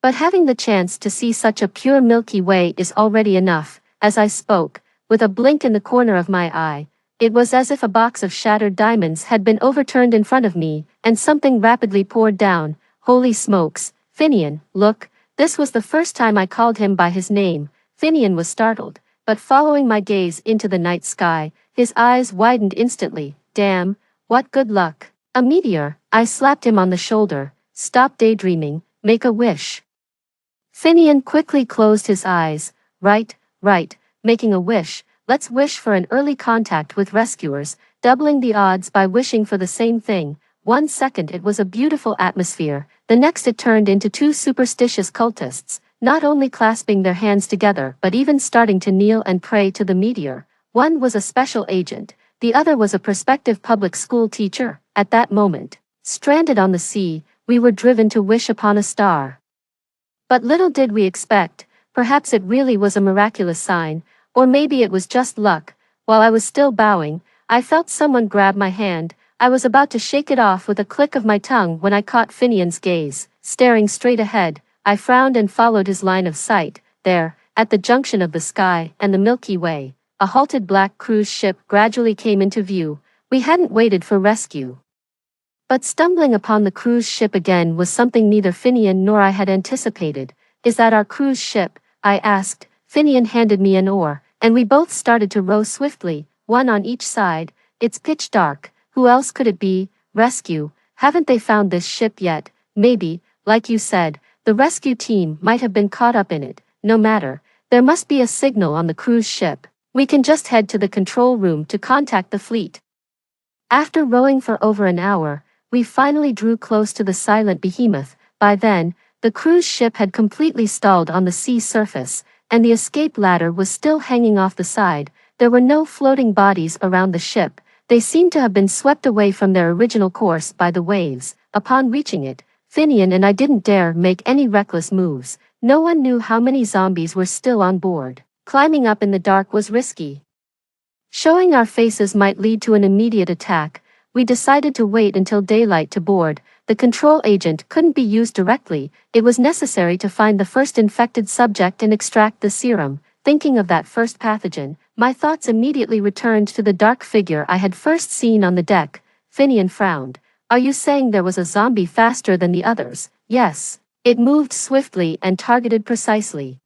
Speaker 1: But having the chance to see such a pure Milky Way is already enough. As I spoke, with a blink in the corner of my eye, it was as if a box of shattered diamonds had been overturned in front of me, and something rapidly poured down. Holy smokes, Finian, look. This was the first time I called him by his name. Finian was startled, but following my gaze into the night sky, his eyes widened instantly. Damn, what good luck. A meteor. I slapped him on the shoulder. Stop daydreaming, make a wish. Finian quickly closed his eyes. Right, making a wish. Let's wish for an early contact with rescuers, doubling the odds by wishing for the same thing. 1 second it was a beautiful atmosphere, the next it turned into two superstitious cultists, not only clasping their hands together but even starting to kneel and pray to the meteor. One was a special agent, the other was a prospective public school teacher. At that moment, stranded on the sea, we were driven to wish upon a star. But little did we expect, perhaps it really was a miraculous sign, or maybe it was just luck. While I was still bowing, I felt someone grab my hand. I was about to shake it off with a click of my tongue when I caught Finian's gaze. Staring straight ahead, I frowned and followed his line of sight. There, at the junction of the sky and the Milky Way, a halted black cruise ship gradually came into view. We hadn't waited for rescue. But stumbling upon the cruise ship again was something neither Finian nor I had anticipated. Is that our cruise ship? I asked. Finian handed me an oar, and we both started to row swiftly, one on each side. It's pitch dark. Who else could it be? Rescue. Haven't they found this ship yet? Maybe, like you said, the rescue team might have been caught up in it. No matter. There must be a signal on the cruise ship. We can just head to the control room to contact the fleet. After rowing for over an hour, we finally drew close to the silent behemoth. By then, the cruise ship had completely stalled on the sea surface, and the escape ladder was still hanging off the side. There were no floating bodies around the ship. They seemed to have been swept away from their original course by the waves. Upon reaching it, Finian and I didn't dare make any reckless moves. No one knew how many zombies were still on board. Climbing up in the dark was risky. Showing our faces might lead to an immediate attack. We decided to wait until daylight to board. The control agent couldn't be used directly. It was necessary to find the first infected subject and extract the serum. Thinking of that first pathogen, my thoughts immediately returned to the dark figure I had first seen on the deck. Finian frowned. Are you saying there was a zombie faster than the others? Yes. It moved swiftly and targeted precisely.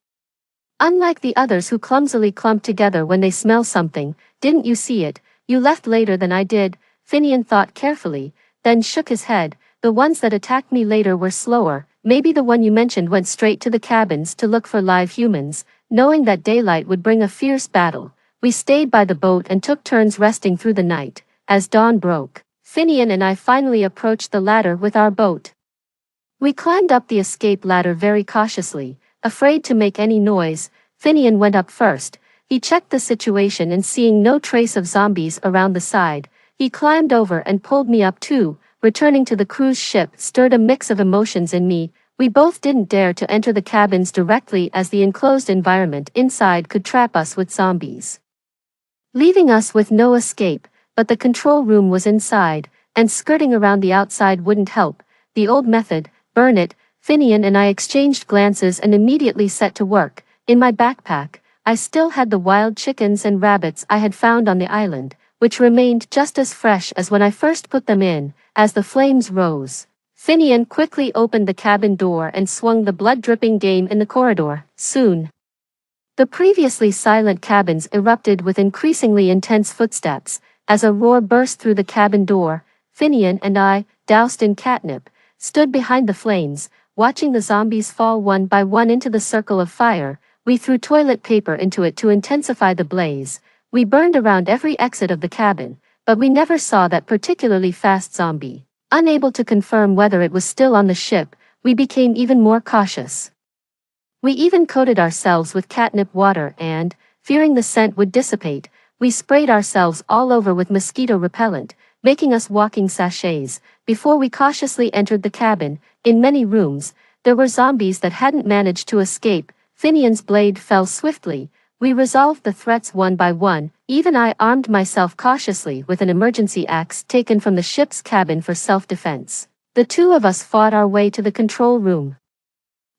Speaker 1: Unlike the others who clumsily clump together when they smell something. Didn't you see it? You left later than I did. Finian thought carefully, then shook his head. The ones that attacked me later were slower. Maybe the one you mentioned went straight to the cabins to look for live humans, knowing that daylight would bring a fierce battle. We stayed by the boat and took turns resting through the night. As dawn broke, Finian and I finally approached the ladder with our boat. We climbed up the escape ladder very cautiously, afraid to make any noise. Finian went up first. He checked the situation and seeing no trace of zombies around the side, he climbed over and pulled me up too. Returning to the cruise ship stirred a mix of emotions in me. We both didn't dare to enter the cabins directly as the enclosed environment inside could trap us with zombies, leaving us with no escape. But the control room was inside, and skirting around the outside wouldn't help. The old method, burn it. Finian and I exchanged glances and immediately set to work. In my backpack, I still had the wild chickens and rabbits I had found on the island, which remained just as fresh as when I first put them in. As the flames rose, Finian quickly opened the cabin door and swung the blood-dripping game in the corridor. Soon, the previously silent cabins erupted with increasingly intense footsteps. As a roar burst through the cabin door, Finian and I, doused in catnip, stood behind the flames, watching the zombies fall one by one into the circle of fire. We threw toilet paper into it to intensify the blaze. We burned around every exit of the cabin, but we never saw that particularly fast zombie. Unable to confirm whether it was still on the ship, we became even more cautious. We even coated ourselves with catnip water and, fearing the scent would dissipate, we sprayed ourselves all over with mosquito repellent, making us walking sachets. Before we cautiously entered the cabin, in many rooms, there were zombies that hadn't managed to escape. Finian's blade fell swiftly. We resolved the threats one by one. Even I armed myself cautiously with an emergency axe taken from the ship's cabin for self-defense. The two of us fought our way to the control room.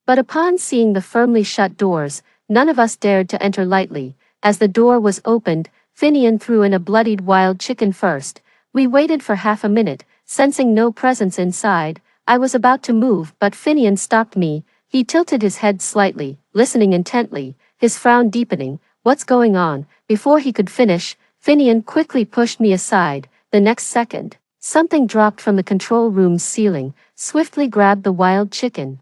Speaker 1: But upon seeing the firmly shut doors, none of us dared to enter lightly. As the door was opened, Finian threw in a bloodied wild chicken first. We waited for half a minute, sensing no presence inside. I was about to move, but Finian stopped me. He tilted his head slightly, listening intently, his frown deepening. "What's going on?" Before he could finish, Finian quickly pushed me aside. The next second, something dropped from the control room's ceiling, swiftly grabbed the wild chicken,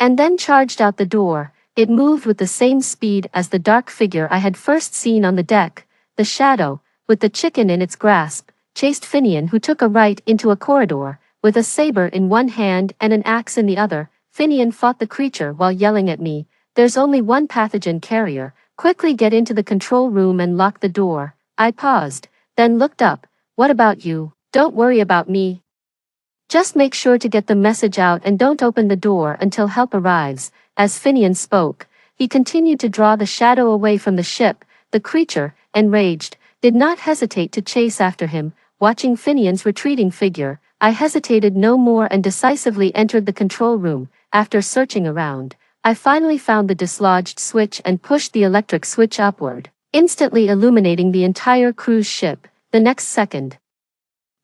Speaker 1: and then charged out the door. It moved with the same speed as the dark figure I had first seen on the deck. The shadow, with the chicken in its grasp, chased Finian, who took a right into a corridor. With a saber in one hand and an axe in the other, Finian fought the creature while yelling at me, "There's only one pathogen carrier. Quickly get into the control room and lock the door." I paused, then looked up. "What about you?" "Don't worry about me. Just make sure to get the message out and don't open the door until help arrives." As Finian spoke, he continued to draw the shadow away from the ship. The creature, enraged, did not hesitate to chase after him. Watching Finian's retreating figure, I hesitated no more and decisively entered the control room. After searching around, I finally found the dislodged switch and pushed the electric switch upward, instantly illuminating the entire cruise ship. The next second,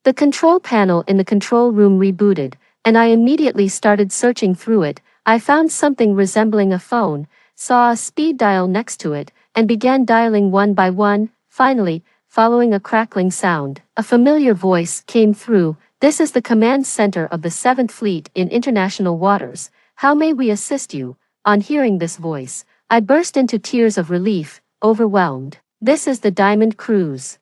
Speaker 1: the control panel in the control room rebooted, and I immediately started searching through it. I found something resembling a phone, saw a speed dial next to it, and began dialing one by one. Finally, following a crackling sound, a familiar voice came through. "This is the command center of the 7th Fleet in international waters. How may we assist you?" On hearing this voice, I burst into tears of relief, overwhelmed. This is the Diamond Cruise.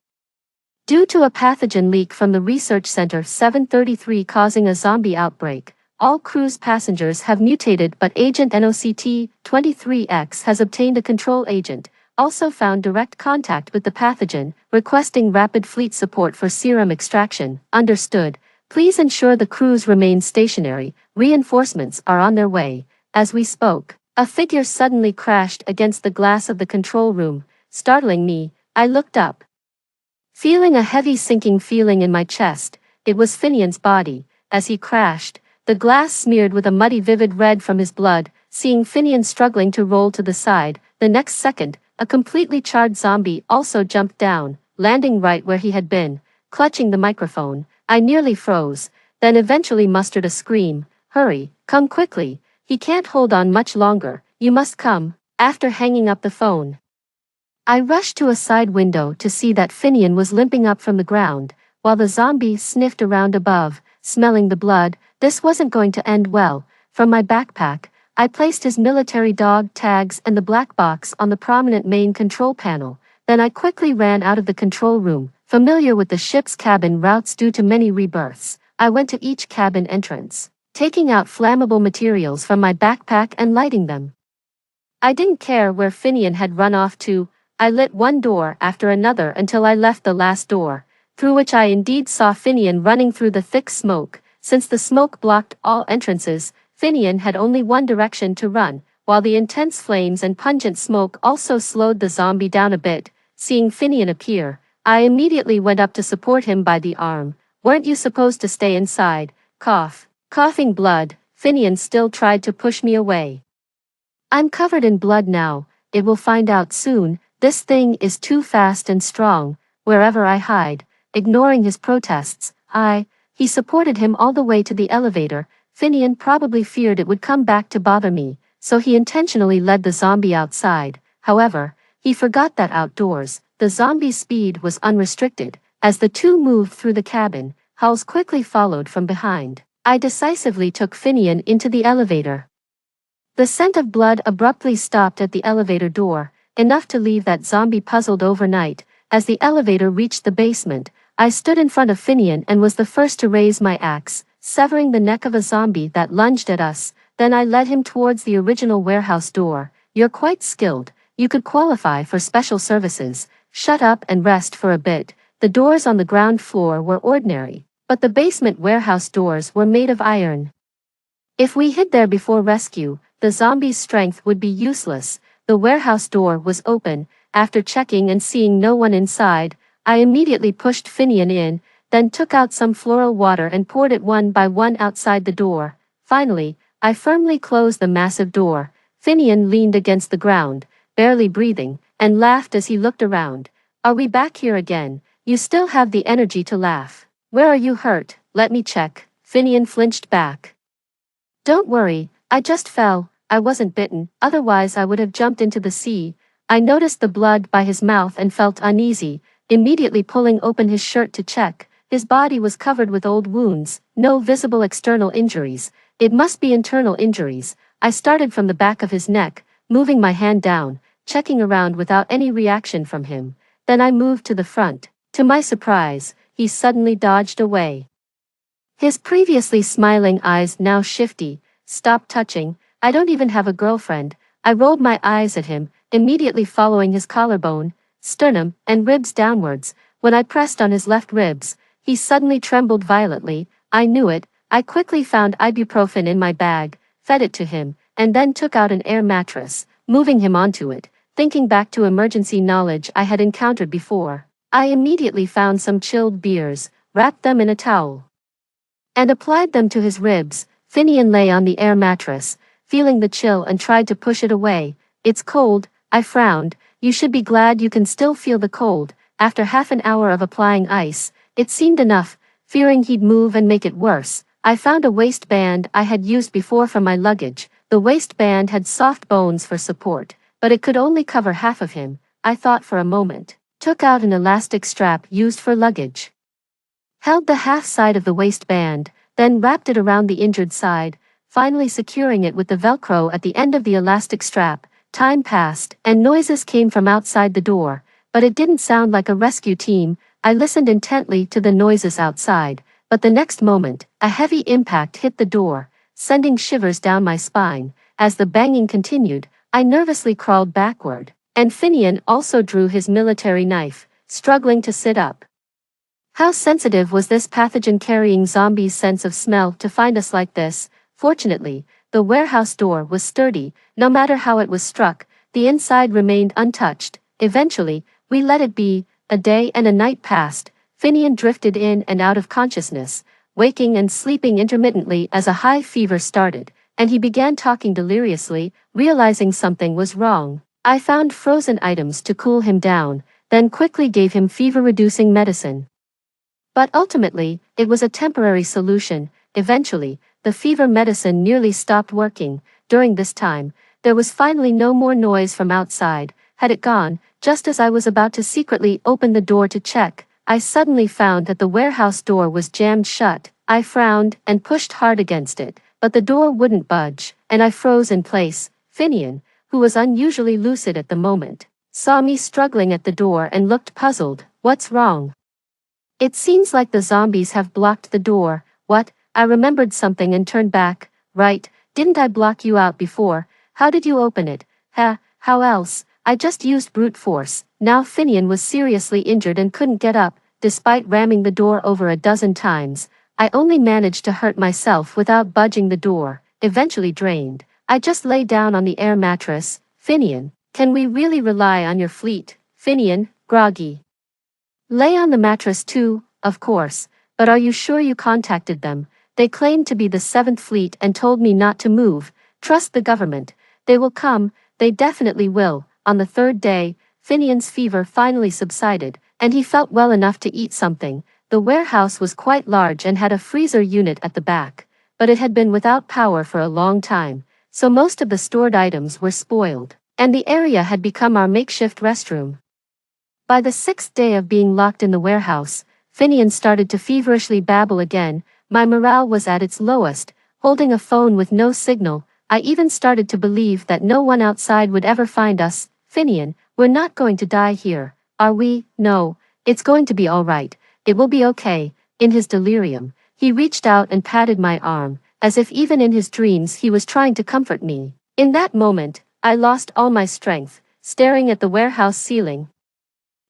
Speaker 1: Due to a pathogen leak from the research center 733 causing a zombie outbreak, all cruise passengers have mutated, but Agent NOCT-23X has obtained a control agent, also found direct contact with the pathogen, requesting rapid fleet support for serum extraction. Understood. Please ensure the crews remain stationary. Reinforcements are on their way. As we spoke, a figure suddenly crashed against the glass of the control room, startling me. I looked up, feeling a heavy sinking feeling in my chest. It was Finian's body. As he crashed, the glass smeared with a muddy vivid red from his blood. Seeing Finian struggling to roll to the side, the next second, a completely charred zombie also jumped down, landing right where he had been. Clutching the microphone, I nearly froze, then eventually mustered a scream. "Hurry, come quickly. He can't hold on much longer. You must come." After hanging up the phone, I rushed to a side window to see that Finian was limping up from the ground, while the zombie sniffed around above, smelling the blood. This wasn't going to end well. From my backpack, I placed his military dog tags and the black box on the prominent main control panel. Then I quickly ran out of the control room. Familiar with the ship's cabin routes due to many rebirths, I went to each cabin entrance, taking out flammable materials from my backpack and lighting them. I didn't care where Finian had run off to. I lit one door after another until I left the last door, through which I indeed saw Finian running through the thick smoke. Since the smoke blocked all entrances, Finian had only one direction to run, while the intense flames and pungent smoke also slowed the zombie down a bit. Seeing Finian appear, I immediately went up to support him by the arm. "Weren't you supposed to stay inside?" Cough. Coughing blood, Finian still tried to push me away. "I'm covered in blood now. It will find out soon. This thing is too fast and strong. Wherever I hide." Ignoring his protests, he supported him all the way to the elevator. Finian probably feared it would come back to bother me, so he intentionally led the zombie outside. However, he forgot that outdoors, the zombie's speed was unrestricted. As the two moved through the cabin, Howls quickly followed from behind. I decisively took Finian into the elevator. The scent of blood abruptly stopped at the elevator door, enough to leave that zombie puzzled overnight. As the elevator reached the basement, I stood in front of Finian and was the first to raise my axe, severing the neck of a zombie that lunged at us. Then I led him towards the original warehouse door. You're quite skilled. You could qualify for special services. Shut up and rest for a bit. The doors on the ground floor were ordinary, but the basement warehouse doors were made of iron. If we hid there before rescue, the zombie's strength would be useless. The warehouse door was open. After checking and seeing no one inside, I immediately pushed Finian in, then took out some floral water and poured it one by one outside the door. Finally, I firmly closed the massive door. Finian leaned against the ground, barely breathing, and laughed as he looked around. Are we back here again? You still have the energy to laugh. Where are you hurt? Let me check. Finian flinched back. Don't worry, I just fell. I wasn't bitten, otherwise I would have jumped into the sea. I noticed the blood by his mouth and felt uneasy, immediately pulling open his shirt to check. His body was covered with old wounds, no visible external injuries. It must be internal injuries. I started from the back of his neck, moving my hand down, checking around without any reaction from him. Then I moved to the front. To my surprise, he suddenly dodged away. His previously smiling eyes now shifty. Stop touching. I don't even have a girlfriend. I rolled my eyes at him, immediately following his collarbone, sternum, and ribs downwards. When I pressed on his left ribs, he suddenly trembled violently. I knew it. I quickly found ibuprofen in my bag, fed it to him, and then took out an air mattress, moving him onto it. Thinking back to emergency knowledge I had encountered before, I immediately found some chilled beers, wrapped them in a towel, and applied them to his ribs. Finian lay on the air mattress, feeling the chill and tried to push it away. It's cold, I frowned. You should be glad you can still feel the cold. After half an hour of applying ice, it seemed enough. Fearing he'd move and make it worse, I found a waistband I had used before from my luggage. The waistband had soft bones for support, but it could only cover half of him. I thought for a moment, took out an elastic strap used for luggage, held the half side of the waistband, then wrapped it around the injured side, finally securing it with the Velcro at the end of the elastic strap. Time passed, and noises came from outside the door, but it didn't sound like a rescue team. I listened intently to the noises outside, but the next moment, a heavy impact hit the door, sending shivers down my spine. As the banging continued, I nervously crawled backward, and Finian also drew his military knife, struggling to sit up. How sensitive was this pathogen-carrying zombie's sense of smell to find us like this? Fortunately, the warehouse door was sturdy. No matter how it was struck, the inside remained untouched. Eventually, we let it be. A day and a night passed. Finian drifted in and out of consciousness, waking and sleeping intermittently as a high fever started, and he began talking deliriously. Realizing something was wrong, I found frozen items to cool him down, then quickly gave him fever-reducing medicine. But ultimately, it was a temporary solution. Eventually, the fever medicine nearly stopped working. During this time, there was finally no more noise from outside. Had it gone, just as I was about to secretly open the door to check, I suddenly found that the warehouse door was jammed shut. I frowned and pushed hard against it, but the door wouldn't budge, and I froze in place. Finian, who was unusually lucid at the moment, saw me struggling at the door and looked puzzled. What's wrong? It seems like the zombies have blocked the door. What? I remembered something and turned back. Right, didn't I block you out before? How did you open it? How else? I just used brute force. Now Finian was seriously injured and couldn't get up. Despite ramming the door over a dozen times, I only managed to hurt myself without budging the door. Eventually drained, I just lay down on the air mattress. Finian, can we really rely on your fleet? Finian, groggy. Lay on the mattress too, of course, but are you sure you contacted them? They claimed to be the 7th Fleet and told me not to move. Trust the government. They will come, they definitely will. On the 3rd day, Finian's fever finally subsided, and he felt well enough to eat something. The warehouse was quite large and had a freezer unit at the back, but it had been without power for a long time, so most of the stored items were spoiled, and the area had become our makeshift restroom. By the 6th day of being locked in the warehouse, Finian started to feverishly babble again. My morale was at its lowest. Holding a phone with no signal, I even started to believe that no one outside would ever find us. Finian, we're not going to die here, are we? No, it's going to be all right. It will be okay. In his delirium, he reached out and patted my arm, as if even in his dreams he was trying to comfort me. In that moment, I lost all my strength, staring at the warehouse ceiling.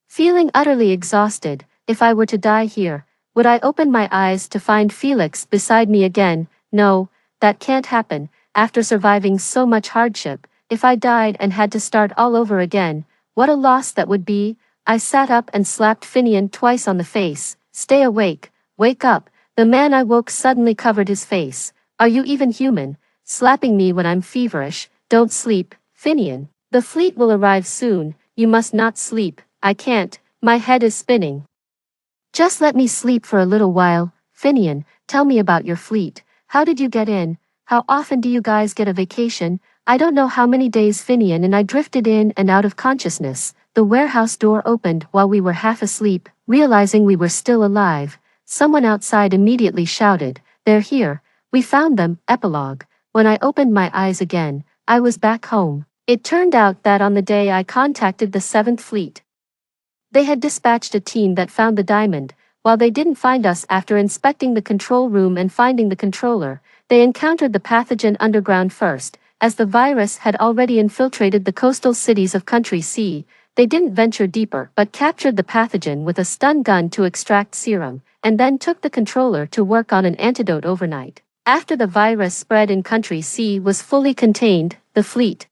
Speaker 1: Feeling utterly exhausted, if I were to die here, would I open my eyes to find Felix beside me again? No, that can't happen. After surviving so much hardship, if I died and had to start all over again, what a loss that would be. I sat up and slapped Finian twice on the face. Stay awake, wake up. The man I woke suddenly covered his face. Are you even human? Slapping me when I'm feverish. Don't sleep, Finian. The fleet will arrive soon. You must not sleep. I can't. My head is spinning. Just let me sleep for a little while. Finian, tell me about your fleet. How did you get in? How often do you guys get a vacation? I don't know how many days Finian and I drifted in and out of consciousness. The warehouse door opened while we were half asleep. Realizing we were still alive, someone outside immediately shouted, "They're here. We found them." Epilogue. When I opened my eyes again, I was back home. It turned out that on the day I contacted the 7th Fleet, they had dispatched a team that found the diamond. While they didn't find us after inspecting the control room and finding the controller, they encountered the pathogen underground first. As the virus had already infiltrated the coastal cities of Country C, they didn't venture deeper but captured the pathogen with a stun gun to extract serum, and then took the controller to work on an antidote overnight. After the virus spread in Country C was fully contained, the fleet,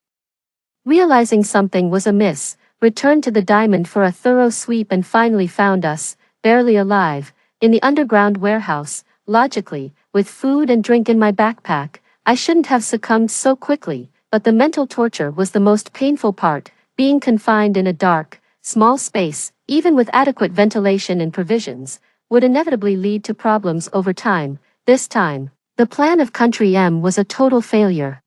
Speaker 1: realizing something was amiss, returned to the diamond for a thorough sweep and finally found us, barely alive, in the underground warehouse. Logically, with food and drink in my backpack, I shouldn't have succumbed so quickly, but the mental torture was the most painful part. Being confined in a dark, small space, even with adequate ventilation and provisions, would inevitably lead to problems over time. This time, the plan of Country M was a total failure.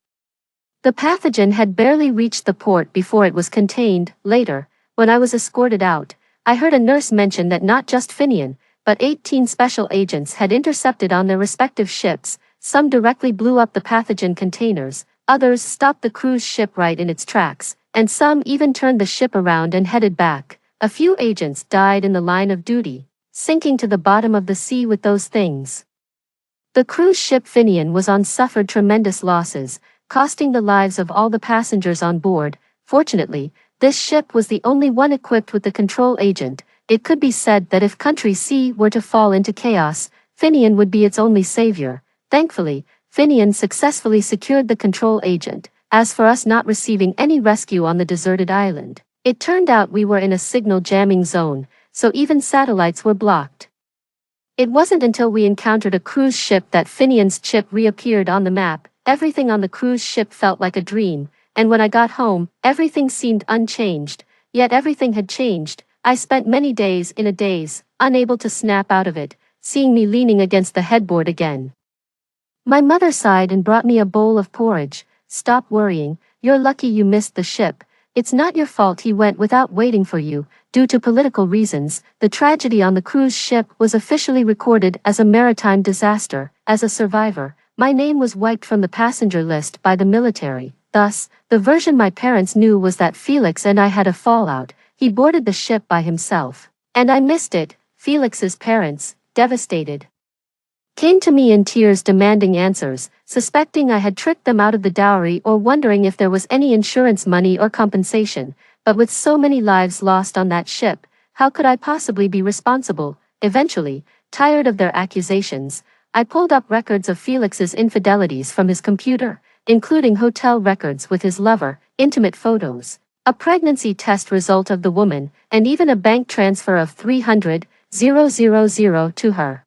Speaker 1: The pathogen had barely reached the port before it was contained. Later, when I was escorted out, I heard a nurse mention that not just Finian, but 18 special agents had intercepted on their respective ships. Some directly blew up the pathogen containers, others stopped the cruise ship right in its tracks, and some even turned the ship around and headed back. A few agents died in the line of duty, sinking to the bottom of the sea with those things. The cruise ship Finian was on suffered tremendous losses, costing the lives of all the passengers on board. Fortunately, this ship was the only one equipped with the control agent. It could be said that if Country C were to fall into chaos, Finian would be its only savior. Thankfully, Finian successfully secured the control agent. As for us not receiving any rescue on the deserted island, it turned out we were in a signal jamming zone, so even satellites were blocked. It wasn't until we encountered a cruise ship that Finian's chip reappeared on the map. Everything on the cruise ship felt like a dream, and when I got home, everything seemed unchanged. Yet everything had changed. I spent many days in a daze, unable to snap out of it, seeing me leaning against the headboard again. My mother sighed and brought me a bowl of porridge. "Stop worrying, you're lucky you missed the ship. It's not your fault he went without waiting for you." Due to political reasons, the tragedy on the cruise ship was officially recorded as a maritime disaster. As a survivor, my name was wiped from the passenger list by the military. Thus, the version my parents knew was that Felix and I had a fallout. He boarded the ship by himself. And I missed it. Felix's parents, devastated, came to me in tears demanding answers, suspecting I had tricked them out of the dowry or wondering if there was any insurance money or compensation. But with so many lives lost on that ship, how could I possibly be responsible? Eventually, tired of their accusations, I pulled up records of Felix's infidelities from his computer, including hotel records with his lover, intimate photos, a pregnancy test result of the woman, and even a bank transfer of $300,000 to her.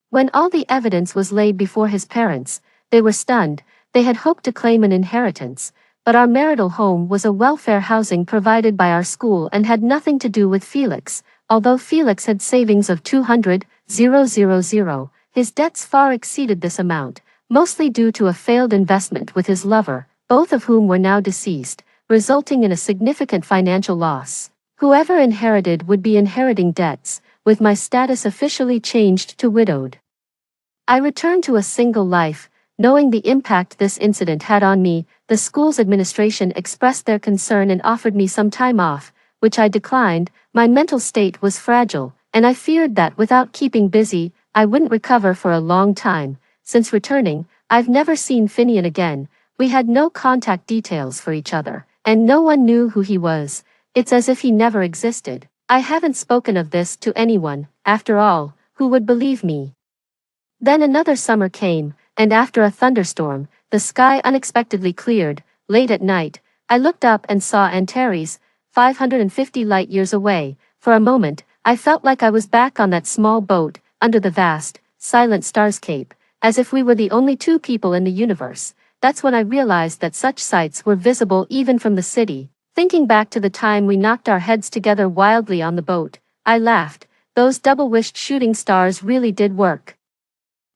Speaker 1: When all the evidence was laid before his parents, they were stunned. They had hoped to claim an inheritance, but our marital home was a welfare housing provided by our school and had nothing to do with Felix. Although Felix had savings of $200,000, his debts far exceeded this amount, mostly due to a failed investment with his lover, both of whom were now deceased, resulting in a significant financial loss. Whoever inherited would be inheriting debts, with my status officially changed to widowed. I returned to a single life, knowing the impact this incident had on me. The school's administration expressed their concern and offered me some time off, which I declined. My mental state was fragile, and I feared that without keeping busy, I wouldn't recover for a long time. Since returning, I've never seen Finian again. We had no contact details for each other, and no one knew who he was. It's as if he never existed. I haven't spoken of this to anyone, after all, who would believe me? Then another summer came, and after a thunderstorm, the sky unexpectedly cleared. Late at night, I looked up and saw Antares, 550 light-years away. For a moment, I felt like I was back on that small boat, under the vast, silent starscape, as if we were the only two people in the universe. That's when I realized that such sights were visible even from the city. Thinking back to the time we knocked our heads together wildly on the boat, I laughed. Those double-wished shooting stars really did work.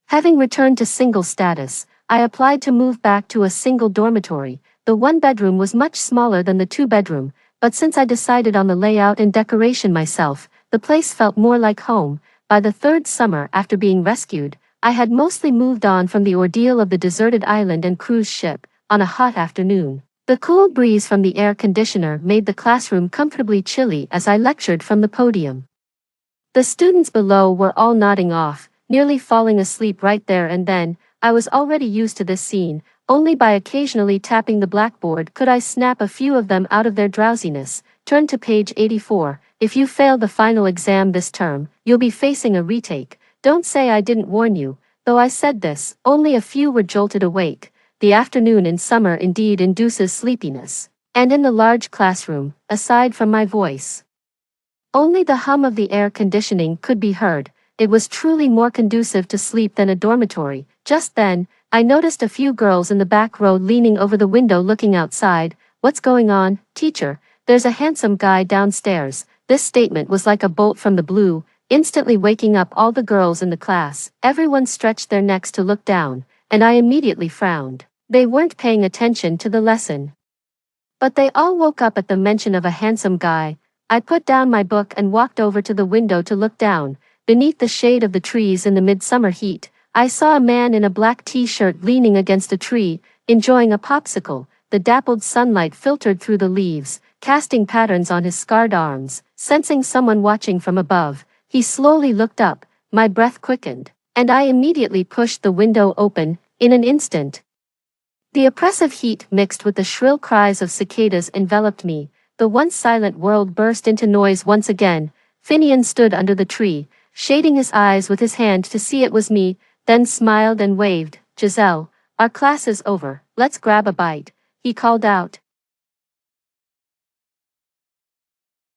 Speaker 1: Having returned to single status, I applied to move back to a single dormitory. The one-bedroom was much smaller than the two-bedroom, but since I decided on the layout and decoration myself, the place felt more like home. By the third summer after being rescued, I had mostly moved on from the ordeal of the deserted island and cruise ship. On a hot afternoon, the cool breeze from the air conditioner made the classroom comfortably chilly as I lectured from the podium. The students below were all nodding off, nearly falling asleep right there and then. I was already used to this scene. Only by occasionally tapping the blackboard could I snap a few of them out of their drowsiness. Turn to page 84. If you fail the final exam this term, you'll be facing a retake. Don't say I didn't warn you. Though I said this, only a few were jolted awake. The afternoon in summer indeed induces sleepiness. And in the large classroom, aside from my voice, only the hum of the air conditioning could be heard. It was truly more conducive to sleep than a dormitory. Just then, I noticed a few girls in the back row leaning over the window looking outside. What's going on, teacher? There's a handsome guy downstairs. This statement was like a bolt from the blue, instantly waking up all the girls in the class. Everyone stretched their necks to look down, and I immediately frowned. They weren't paying attention to the lesson. But they all woke up at the mention of a handsome guy. I put down my book and walked over to the window to look down. Beneath the shade of the trees in the midsummer heat, I saw a man in a black t-shirt leaning against a tree, enjoying a popsicle. The dappled sunlight filtered through the leaves, casting patterns on his scarred arms. Sensing someone watching from above, he slowly looked up. My breath quickened, and I immediately pushed the window open. In an instant, the oppressive heat mixed with the shrill cries of cicadas enveloped me. The once silent world burst into noise once again. Finian stood under the tree, shading his eyes with his hand to see it was me, then smiled and waved. Giselle, our class is over, let's grab a bite, he called out.